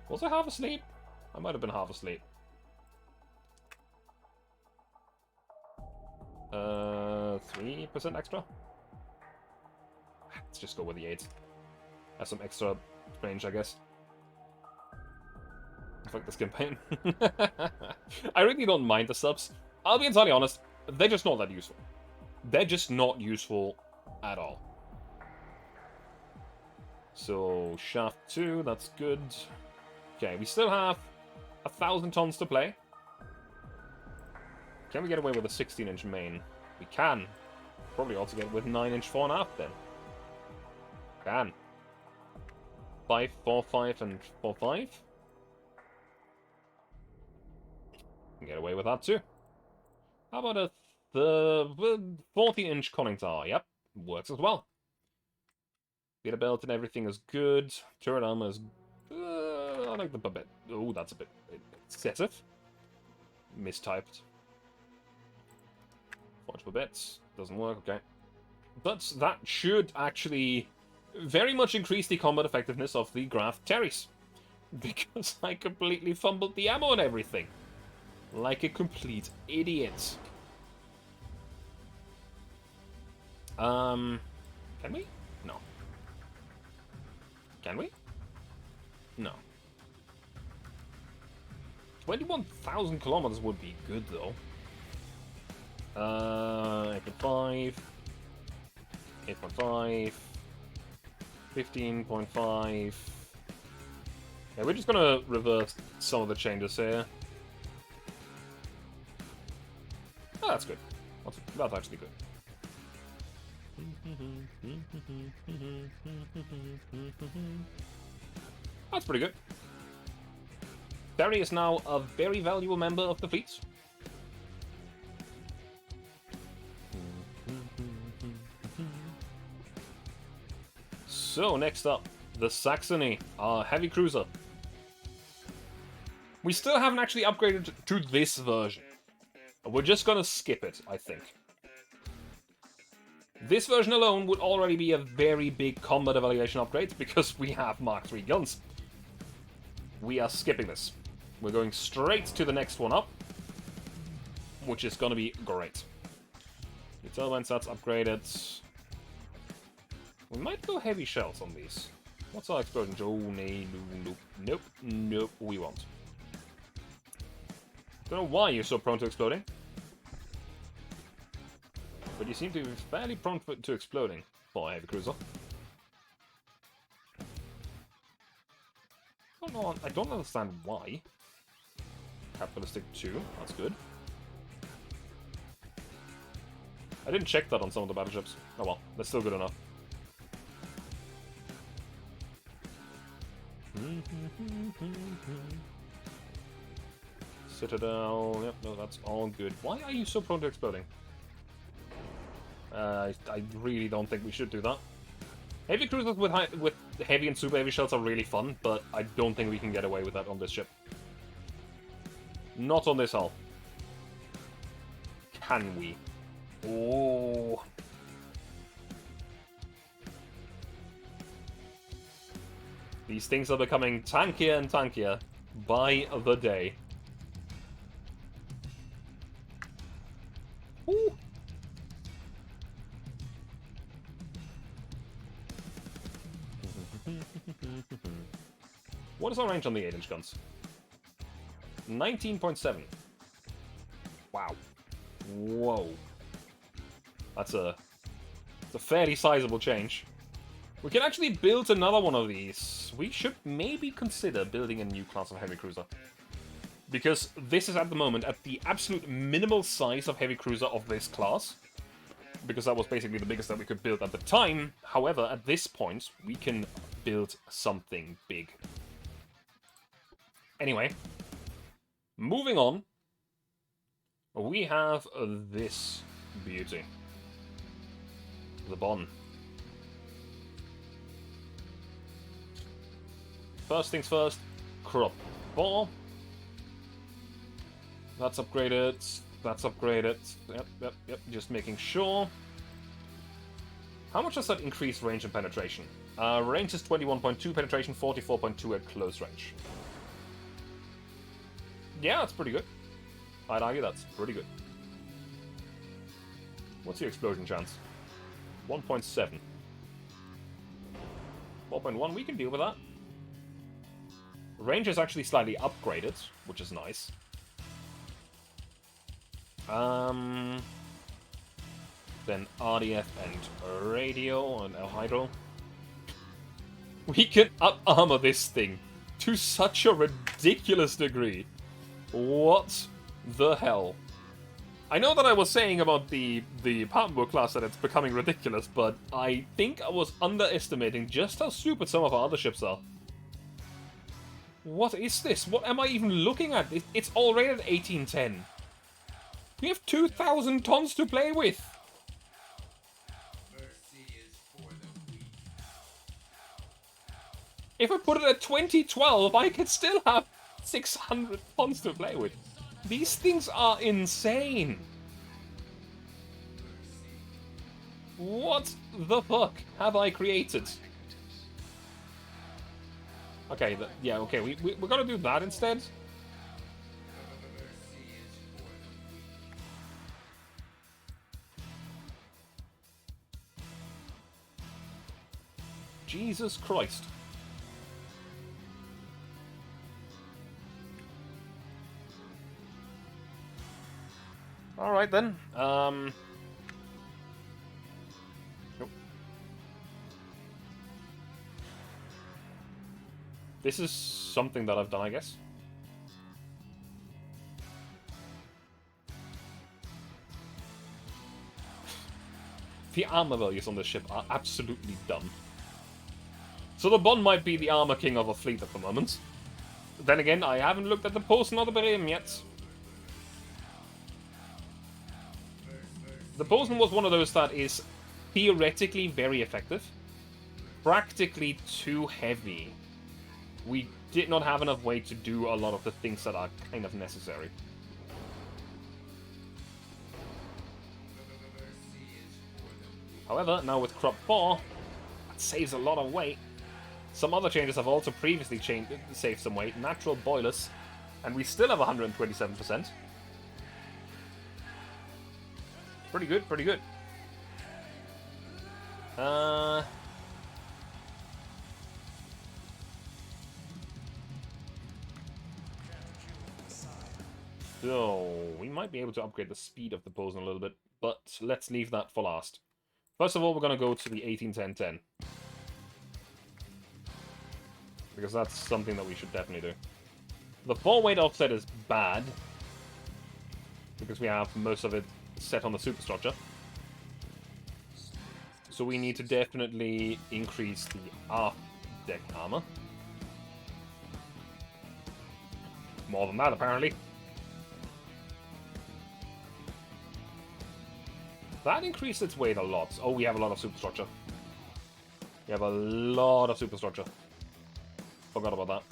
Was I half asleep? I might have been half asleep. 3% extra? Let's just go with the 8. Have some extra range, I guess. Fuck this campaign. I really don't mind the subs. I'll be entirely honest, they're just not that useful. They're just not useful at all. So, shaft 2, that's good. Okay, we still have 1,000 tons to play. Can we get away with a 16-inch main? We can. Probably also get with 9-inch 4.5 then. Can. 5, 4, 5, and 4, 5. Can get away with that too. How about a The 14-inch conning tower, yep, works as well. Beta belt and everything is good. Turret armor is... I like the bit. Oh, that's a bit excessive. Mistyped. Forge for bits. Doesn't work, okay. But that should actually very much increase the combat effectiveness of the Graf Terries. Because I completely fumbled the ammo and everything. Like a complete idiot. Can we? No. Can we? No. 21,000 kilometers would be good, though. 8.5. 8.5. 15.5. Yeah, we're just gonna reverse some of the changes here. Oh, that's good. That's actually good. That's pretty good. Barry is now a very valuable member of the fleet. So, next up, the Saxony, our heavy cruiser. We still haven't actually upgraded to this version. We're just gonna skip it, I think. This version alone would already be a very big combat evaluation upgrade, because we have Mark III guns. We are skipping this. We're going straight to the next one up, which is gonna be great. The turbine sets upgraded. We might go heavy shells on these. What's our explosion? Oh, nope, we won't. Don't know why you're so prone to exploding. But you seem to be fairly prone to exploding for a heavy cruiser. I don't understand why. Capitalistic 2, that's good. I didn't check that on some of the battleships. Oh well, that's still good enough. Citadel, yep, no, that's all good. Why are you so prone to exploding? I really don't think we should do that. Heavy cruisers with heavy and super heavy shells are really fun, but I don't think we can get away with that on this ship. Not on this hull. Can we? Oh. These things are becoming tankier and tankier by the day. Ooh. What is our range on the 8-inch guns? 19.7. Wow. Whoa. That's a fairly sizable change. We can actually build another one of these. We should maybe consider building a new class of heavy cruiser. Because this is at the moment at the absolute minimal size of heavy cruiser of this class. Because that was basically the biggest that we could build at the time. However, at this point, we can build something big. Anyway, moving on. We have this beauty. The Bon. First things first, crop ball. That's upgraded. That's upgraded. Yep. Just making sure. How much does that increase range and penetration? Range is 21.2, penetration 44.2 at close range. Yeah, that's pretty good. I'd argue that's pretty good. What's your explosion chance? 1.7. 4.1, we can deal with that. Range is actually slightly upgraded, which is nice. Then RDF and radio and hydro. We can up-armor this thing to such a ridiculous degree. What the hell? I know that I was saying about the Papenburg class that it's becoming ridiculous, but I think I was underestimating just how stupid some of our other ships are. What is this? What am I even looking at? It's all rated 1810. We have 2,000 tons to play with! If I put it at 2012, I could still have 600 tons to play with. These things are insane! What the fuck have I created? Okay, yeah, okay, we're gonna do that instead. Jesus Christ. Alright then, Nope. This is something that I've done, I guess. The armor values on this ship are absolutely dumb. So the Bond might be the armor king of a fleet at the moment. Then again, I haven't looked at the Posen or the Bremen yet. The Posen was one of those that is theoretically very effective. Practically too heavy. We did not have enough weight to do a lot of the things that are kind of necessary. However, now with Crop 4, that saves a lot of weight. Some other changes have also previously saved some weight. Natural boilers, and we still have 127%. Pretty good, pretty good. So, we might be able to upgrade the speed of the Posen a little bit, but let's leave that for last. First of all, we're going to go to the 18-10-10. Because that's something that we should definitely do. The 4-weight offset is bad, because we have most of it set on the superstructure. So we need to definitely increase the aft deck armor. More than that, apparently. That increased its weight a lot. Oh, we have a lot of superstructure. We have a lot of superstructure. Forgot about that.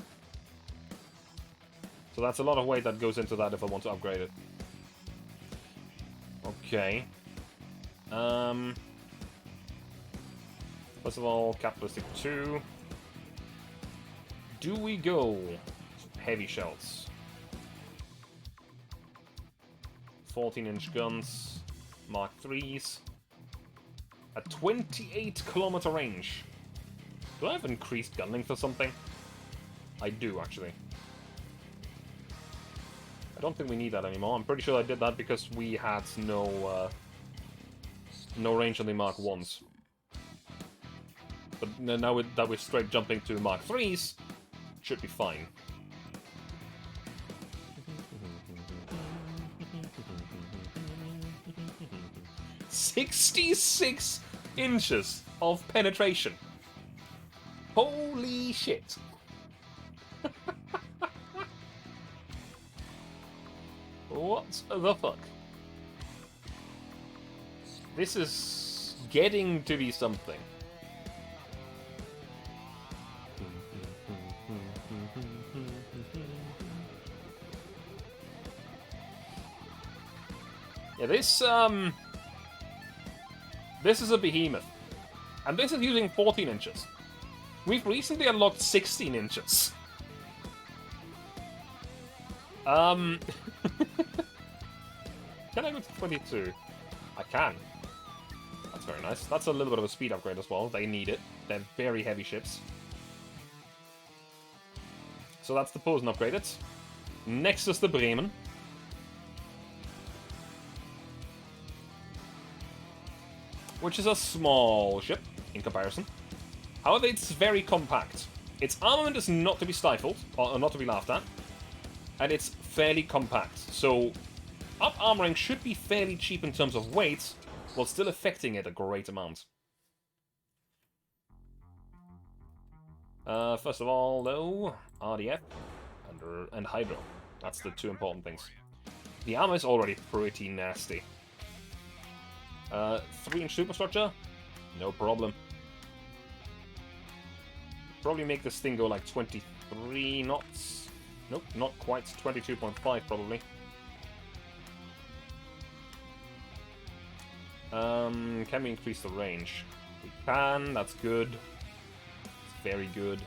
So that's a lot of weight that goes into that if I want to upgrade it. Okay. First of all, capitalistic 2. Do we go heavy shells? 14-inch guns, Mark 3s, a 28-kilometer range. Do I have increased gun length or something? I do, actually. I don't think we need that anymore. I'm pretty sure I did that because we had no range on the Mark 1s. But now that we're straight jumping to Mark 3s, should be fine. 66 inches of penetration. Holy shit. What the fuck? This is getting to be something. Yeah, this is a behemoth. And this is using 14 inches. We've recently unlocked 16 inches. Can I go to 22? I can. That's very nice. That's a little bit of a speed upgrade as well. They need it. They're very heavy ships. So that's the Posen upgraded. Next is the Bremen. Which is a small ship in comparison. However, it's very compact. Its armament is not to be stifled, or not to be laughed at. And it's fairly compact. So, up-armoring should be fairly cheap in terms of weight, while still affecting it a great amount. First of all, though, RDF and Hydro. That's the two important things. The armor is already pretty nasty. 3-inch superstructure? No problem. Probably make this thing go like 23 knots. Nope, not quite. 22.5 probably. Can we increase the range? We can, that's good. It's very good.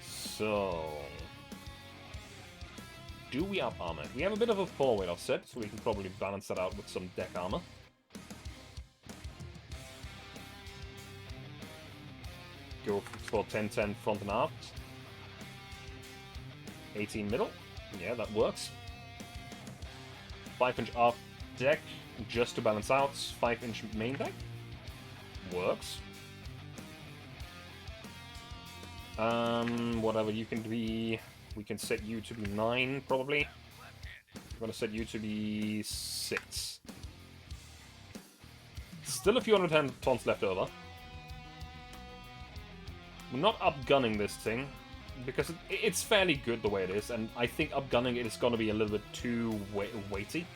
So... do we up armor? We have a bit of a forward offset, so we can probably balance that out with some deck armor. Go for 10-10 front and aft. 18 middle. Yeah, that works. 5-inch aft deck, just to balance out. 5-inch main deck. Works. Whatever you can be... we can set you to be 9, probably. I'm gonna set you to be 6. Still a few 110 tons left over. We're not upgunning this thing, because it's fairly good the way it is, and I think upgunning it is gonna be a little bit too weighty.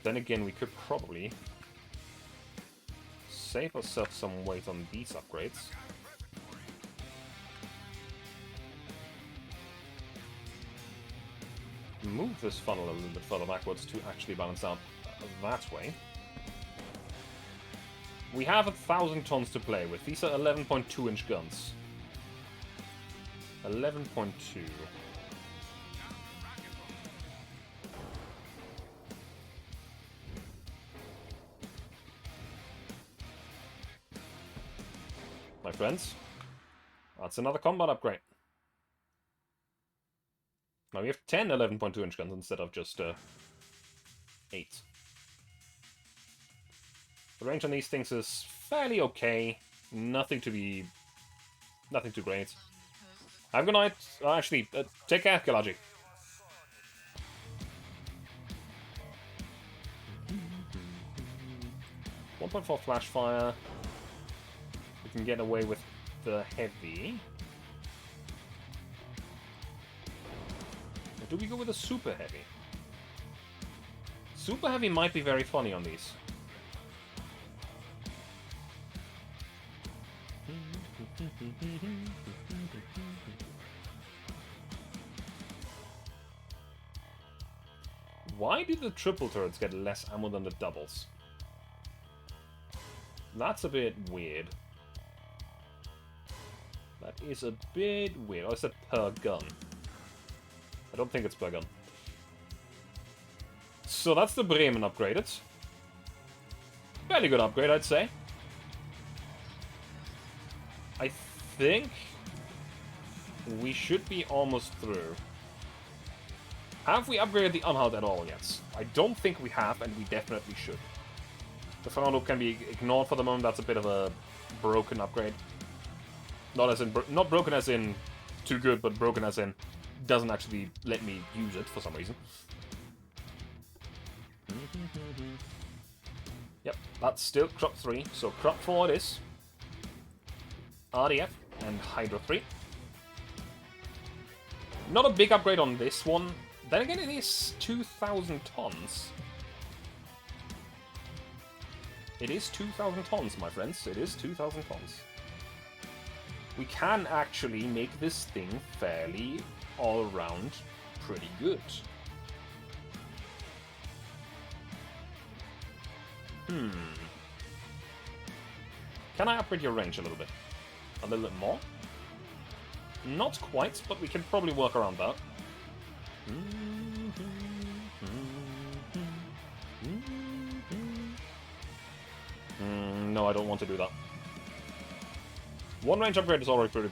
Then again, we could probably save ourselves some weight on these upgrades. Move this funnel a little bit further backwards to actually balance out that way. We have 1,000 tons to play with. These are 11.2-inch guns. 11.2. My friends, that's another combat upgrade. Now we have 10 11.2-inch guns instead of just 8. The range on these things is fairly okay. Nothing too great. Have a good night. Actually, take care, Kalaji. .4 flash fire. We can get away with the heavy. Or do we go with a super heavy? Super heavy might be very funny on these. Why do the triple turrets get less ammo than the doubles? That's a bit weird. That is a bit weird. Oh, is that per gun? I don't think it's per gun. So that's the Bremen upgraded. Fairly good upgrade, I'd say. I think we should be almost through. Have we upgraded the unhulled at all yet? I don't think we have, and we definitely should. The front can be ignored for the moment. That's a bit of a broken upgrade. Not as in not broken as in too good, but broken as in doesn't actually let me use it for some reason. Yep, that's still crop 3. So crop 4 it is. RDF and Hydro 3. Not a big upgrade on this one. Then again, it is 2,000 tons. It is 2,000 tons, my friends. It is 2,000 tons. We can actually make this thing fairly all-around pretty good. Can I upgrade your range a little bit? A little bit more? Not quite, but we can probably work around that. No, I don't want to do that. One range upgrade is already pretty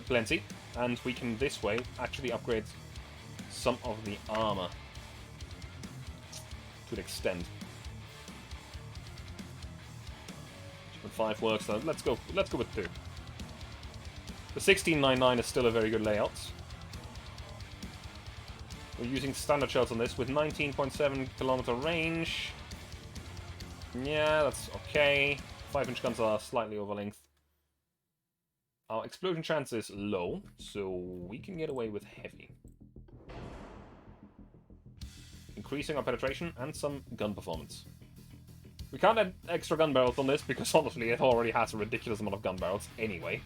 plenty, and we can this way actually upgrade some of the armor to an extent. 5 works. So let's go with 2. The 1699 is still a very good layout. We're using standard shells on this with 19.7 kilometer range. Yeah, that's okay. 5-inch guns are slightly over length. Our explosion chance is low, so we can get away with heavy. Increasing our penetration and some gun performance. We can't add extra gun barrels on this because honestly it already has a ridiculous amount of gun barrels anyway.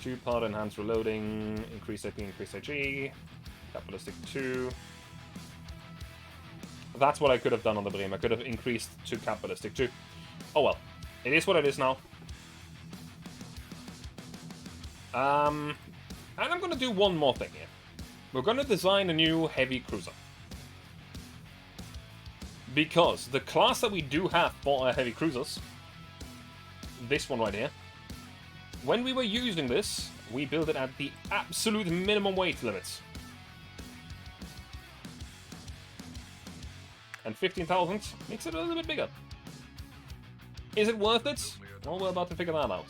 2-part enhanced reloading, increased AP, increased HE, capitalistic 2. That's what I could have done on the Bream. I could have increased to capitalistic 2. Oh well, it is what it is now. And I'm gonna do one more thing here. We're gonna design a new heavy cruiser. Because the class that we do have for our heavy cruisers, this one right here, when we were using this, we built it at the absolute minimum weight limits. And 15,000 makes it a little bit bigger. Is it worth it? Well, we're about to figure that out.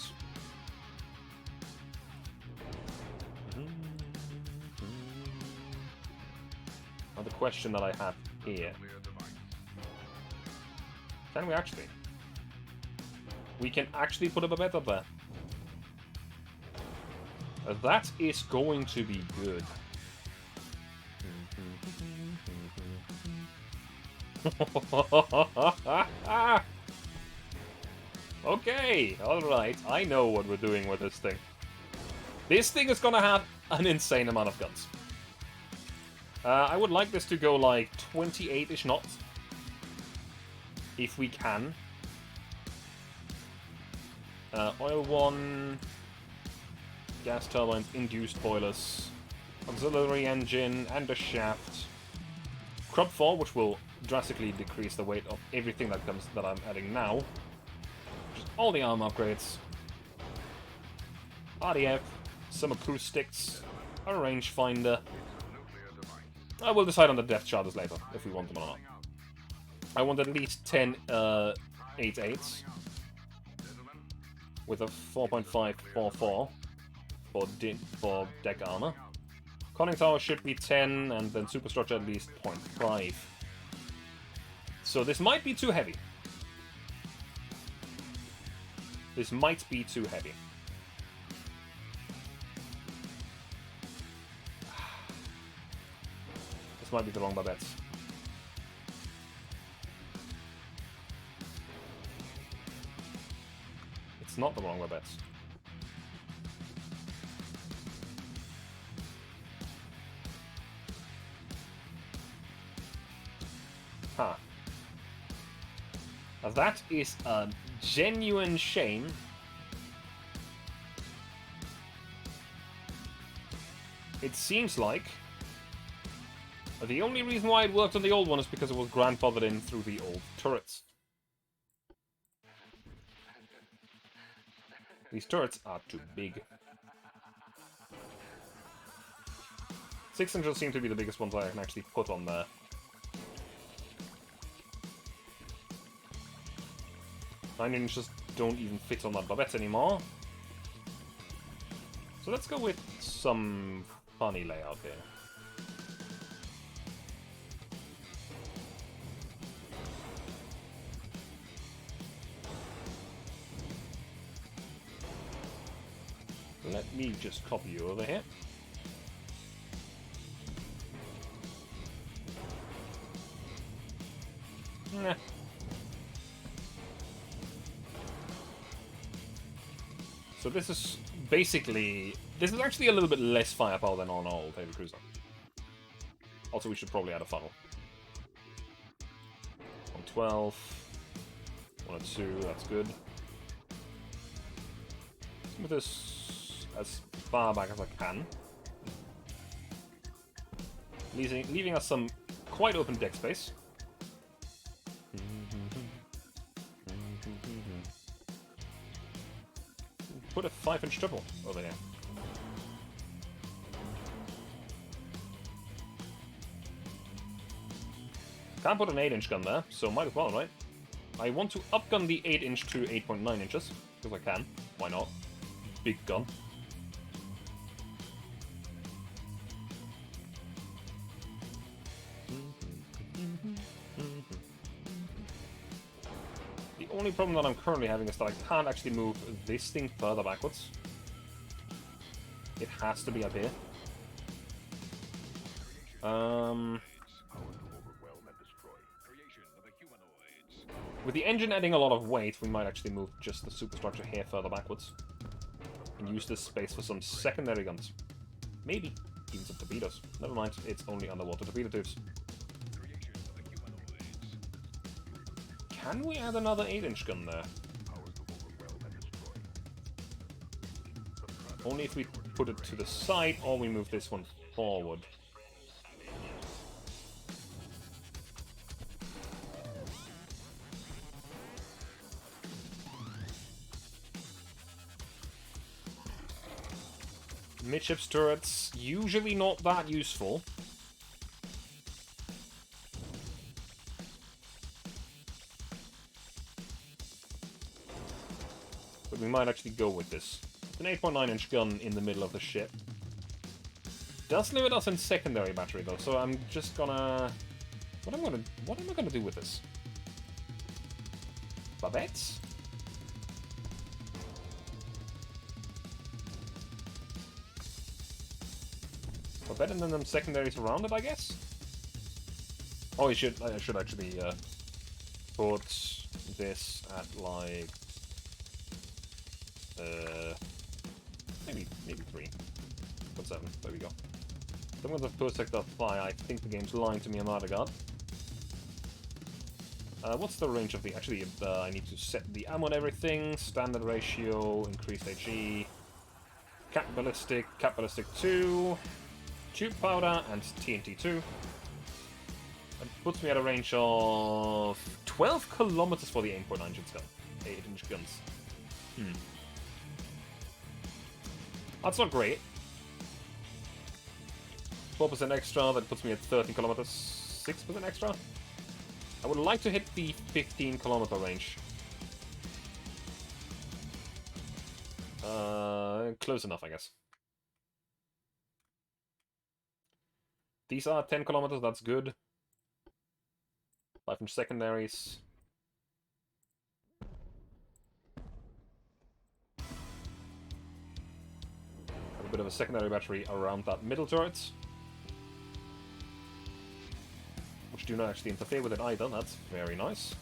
Now the question that I have here. Can we actually? We can actually put a Babette up there. That is going to be good. Okay, alright. I know what we're doing with this thing. This thing is gonna have an insane amount of guns. I would like this to go like 28-ish knots. If we can. Oil 1, gas turbines, induced boilers, auxiliary engine, and a shaft. Crop 4, which will drastically decrease the weight of everything that I'm adding now. Just all the arm upgrades. RDF, some acoustics, a rangefinder. I will decide on the depth charters later, if we want them or not. I want at least 10 8.8s with a 4.544 for deck armor. Conning tower should be 10, and then superstructure at least 0.5. So this might be too heavy. This might be too heavy. This might be the wrong Babettes. It's not the wrong Babettes. Huh. Now that is a genuine shame. It seems like the only reason why it worked on the old one is because it was grandfathered in through the old turrets. These turrets are too big. 6 inches seem to be the biggest ones I can actually put on there. 9 inches don't even fit on that Babette anymore. So let's go with some funny layout here. Let me just copy you over here. Nah. So this is basically... This is actually a little bit less firepower than on our old heavy cruiser. Also, we should probably add a funnel. 112. 102, that's good. Let's move this as far back as I can. Leaving us some quite open deck space. Put a 5-inch triple over here. Can't put an 8-inch gun there, so might as well, right? I want to upgun the 8-inch to 8.9 inches, because I can. Why not? Big gun. only problem that I'm currently having is that I can't actually move this thing further backwards. It has to be up here. With the engine adding a lot of weight, we might actually move just the superstructure here further backwards. And use this space for some secondary guns. Maybe even some torpedoes. Never mind, it's only underwater torpedo tubes. Can we add another 8-inch gun there? Only if we put it to the side or we move this one forward. Midships turrets, usually not that useful. But we might actually go with this. It's an 8.9-inch gun in the middle of the ship. Does limit us in secondary battery though, so I'm just gonna... What am I gonna do with this? Babettes? Babette and then them secondaries around it, I guess? Oh, I should actually put this at like maybe 3. Put 7. There we go. I'm going to put sector fly. I think the game's lying to me in that regard. What's the range of the... Actually, I need to set the ammo and everything. Standard ratio, increased HE, cap ballistic 2, tube powder, and TNT 2. That puts me at a range of 12 kilometers for the 8.9-inch gun. 8-inch guns. That's not great. 4% extra, that puts me at 13 kilometers. 6% extra. I would like to hit the 15-kilometer range. Close enough, I guess. These are 10 kilometers, that's good. 5-inch secondaries. Have a bit of a secondary battery around that middle turret. Which do not actually interfere with it either, that's very nice.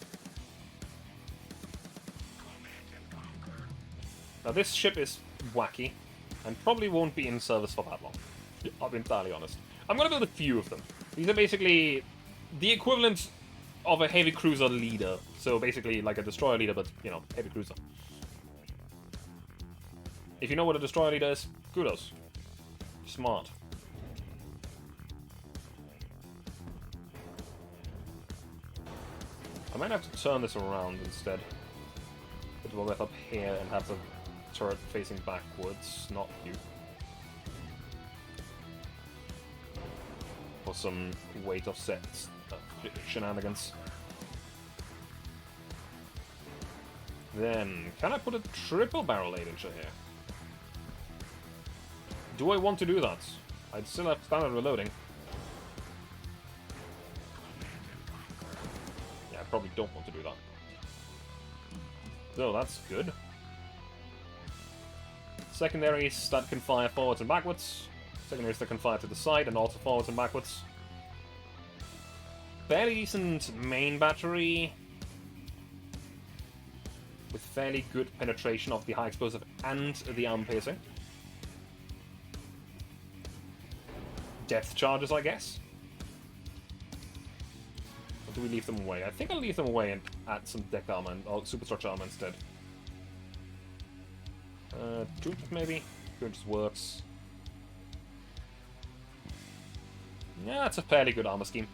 Now this ship is wacky, and probably won't be in service for that long. I'll be entirely honest. I'm gonna build a few of them. These are basically the equivalent of a heavy cruiser leader. So basically like a destroyer leader, but, you know, heavy cruiser. If you know what a destroyer leader is, kudos. Smart. I might have to turn this around instead. Put the Babette up here and have the turret facing backwards, not you. For some weight offset shenanigans. Then, can I put a triple barrel 8-incher here? Do I want to do that? I'd still have standard reloading. Yeah, I probably don't want to do that. So that's good. Secondaries that can fire forwards and backwards. Secondaries that can fire to the side and also forwards and backwards. Fairly decent main battery. With fairly good penetration of the high explosive and the arm piercing. Depth charges, I guess. Or do we leave them away? I think I'll leave them away and add some deck armor or superstructure armor instead. Jump maybe? Jump just works. Yeah, that's a fairly good armor scheme.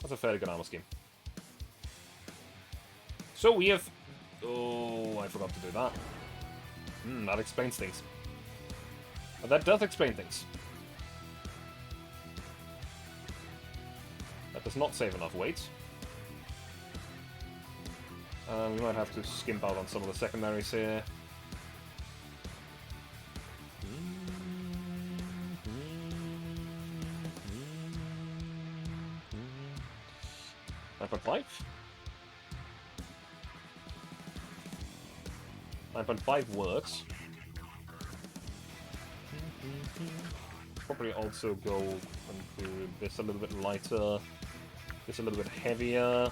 That's a fairly good armor scheme. So we have... Oh, I forgot to do that. That explains things. That does explain things. That does not save enough weight. We might have to skimp out on some of the secondaries here. 9.5? 9.5 works. Probably also go and do this a little bit lighter, this a little bit heavier.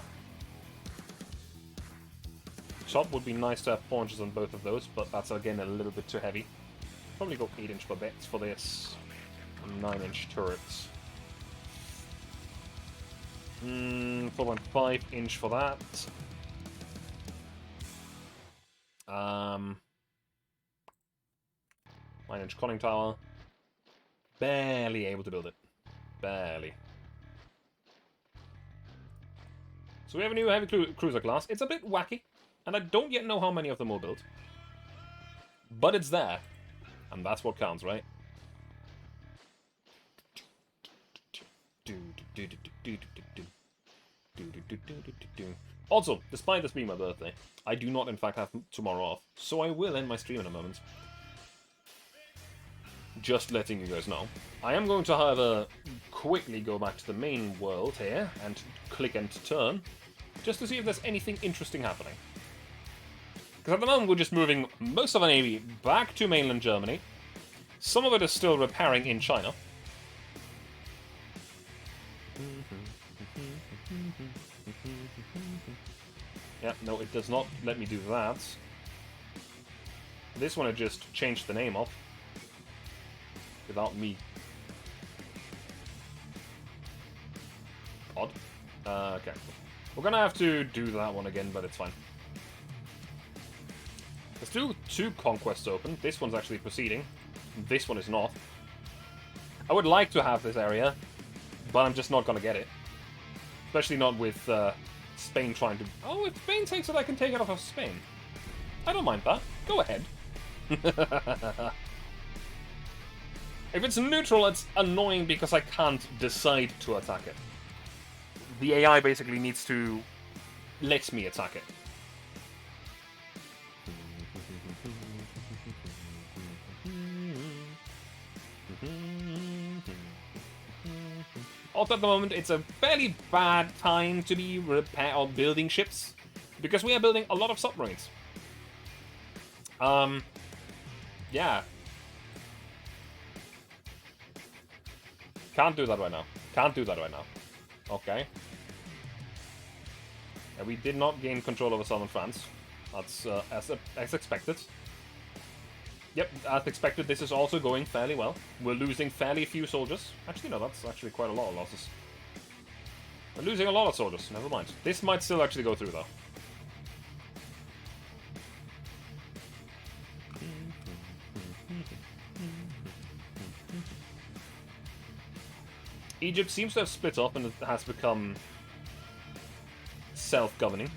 Top would be nice to have paunches on both of those, but that's again a little bit too heavy. Probably go 8-inch barbettes for this. 9-inch turrets. 4.5-inch for that. 9-inch conning tower. Barely able to build it. Barely. So we have a new heavy cruiser class. It's a bit wacky, and I don't yet know how many of them will build. But it's there. And that's what counts, right? Also, despite this being my birthday, I do not in fact have tomorrow off, so I will end my stream in a moment. Just letting you guys know. I am going to, however, quickly go back to the main world here and click and turn, just to see if there's anything interesting happening. Because at the moment we're just moving most of our navy back to mainland Germany. Some of it is still repairing in China. Yeah, no, it does not let me do that. This one I just changed the name of. Without me. Odd. Okay. We're gonna have to do that one again, but it's fine. Let's do 2 conquests open. This one's actually proceeding. This one is not. I would like to have this area, but I'm just not gonna get it. Especially not with Spain trying to... Oh, if Spain takes it, I can take it off of Spain. I don't mind that. Go ahead. If it's neutral, it's annoying because I can't decide to attack it. The AI basically needs to let me attack it. Also, at the moment, it's a fairly bad time to be building ships, because we are building a lot of submarines. Yeah. Can't do that right now. Can't do that right now. Okay. Yeah, we did not gain control over southern France. That's as expected. Yep, as expected, this is also going fairly well. We're losing fairly few soldiers. Actually, no, that's actually quite a lot of losses. We're losing a lot of soldiers. Never mind. This might still actually go through, though. Egypt seems to have split up and it has become self-governing,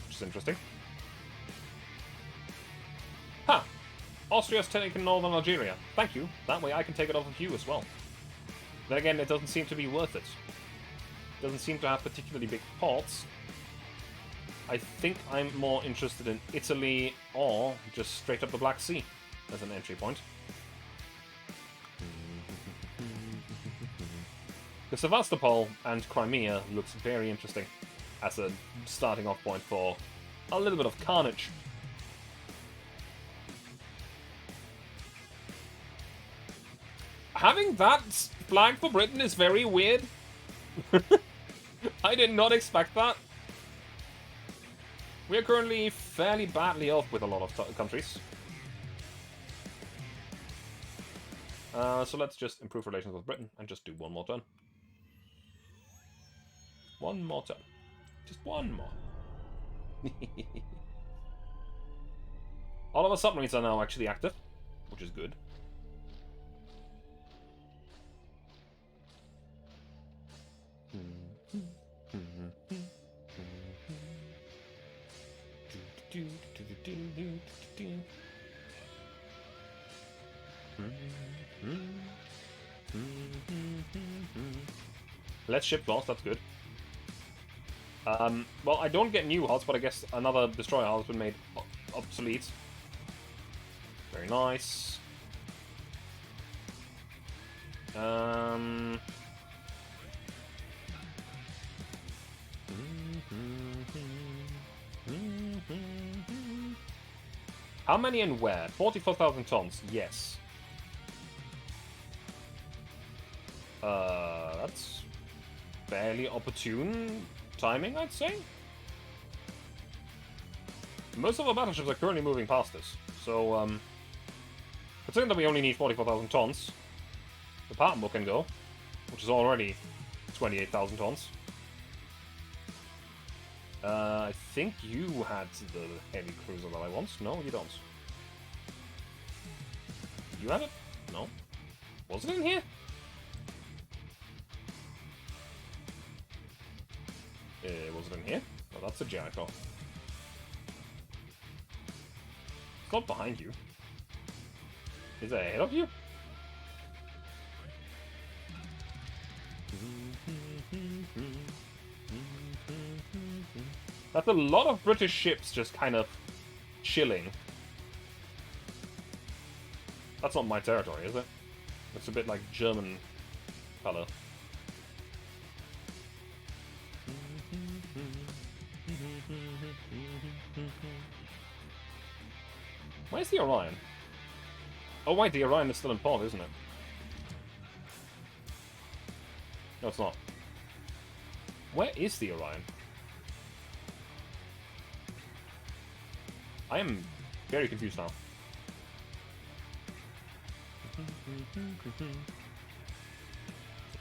which is interesting. Ha! Austria's taken northern Algeria. Thank you. That way I can take it off of you as well. Then again, it doesn't seem to be worth it. Doesn't seem to have particularly big ports. I think I'm more interested in Italy or just straight up the Black Sea as an entry point. The Sevastopol and Crimea looks very interesting as a starting off point for a little bit of carnage. Having that flag for Britain is very weird. I did not expect that. We are currently fairly badly off with a lot of countries. So let's just improve relations with Britain and just do one more turn. One more turn. Just one more. All of our submarines are now actually active, which is good. Let's ship lost, that's good. Well, I don't get new hulls, but I guess another destroyer hull has been made obsolete. Very nice. How many and where? 44,000 tons, yes. That's fairly opportune timing, I'd say. Most of our battleships are currently moving past us, so, considering that we only need 44,000 tons, the Patmore can go, which is already 28,000 tons. I think you had the heavy cruiser that I want. No, you don't. You have it? No. Was it in here? Was it in here? No, that's a Jericho. It's not behind you. Is it ahead of you? That's a lot of British ships just kind of chilling. That's not my territory, is it? It's a bit like German color. Where's the Orion? Oh wait, the Orion is still in port, isn't it? No, it's not. Where is the Orion? I am very confused now.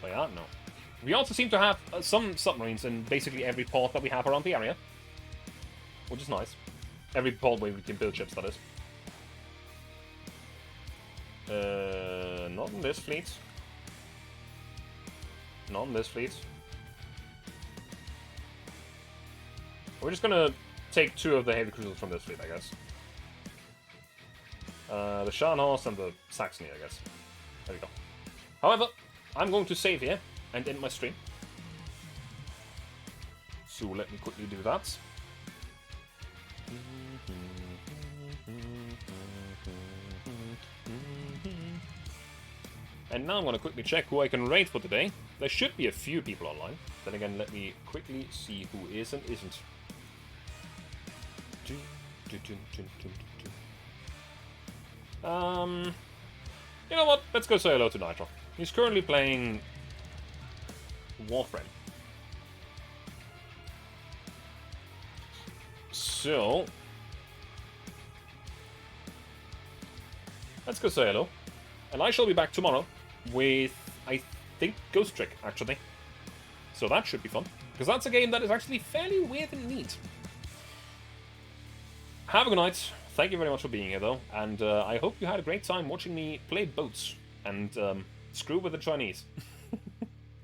They are? No. We also seem to have some submarines in basically every port that we have around the area. Which is nice. Every port where we can build ships, that is. Not in this fleet. Not in this fleet. We're just gonna take 2 of the heavy cruisers from this fleet, I guess. The Scharnhorst and the Saxony, I guess. There we go. However, I'm going to save here and end my stream. So let me quickly do that. And now I'm going to quickly check who I can raid for today. There should be a few people online. Then again, let me quickly see who is and isn't. You know what? Let's go say hello to Nitro. He's currently playing Warframe. So let's go say hello. And I shall be back tomorrow with, I think, Ghost Trick, actually. So that should be fun. Because that's a game that is actually fairly weird and neat. Have a good night. Thank you very much for being here, though. And I hope you had a great time watching me play boats and screw with the Chinese.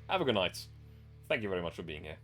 Have a good night. Thank you very much for being here.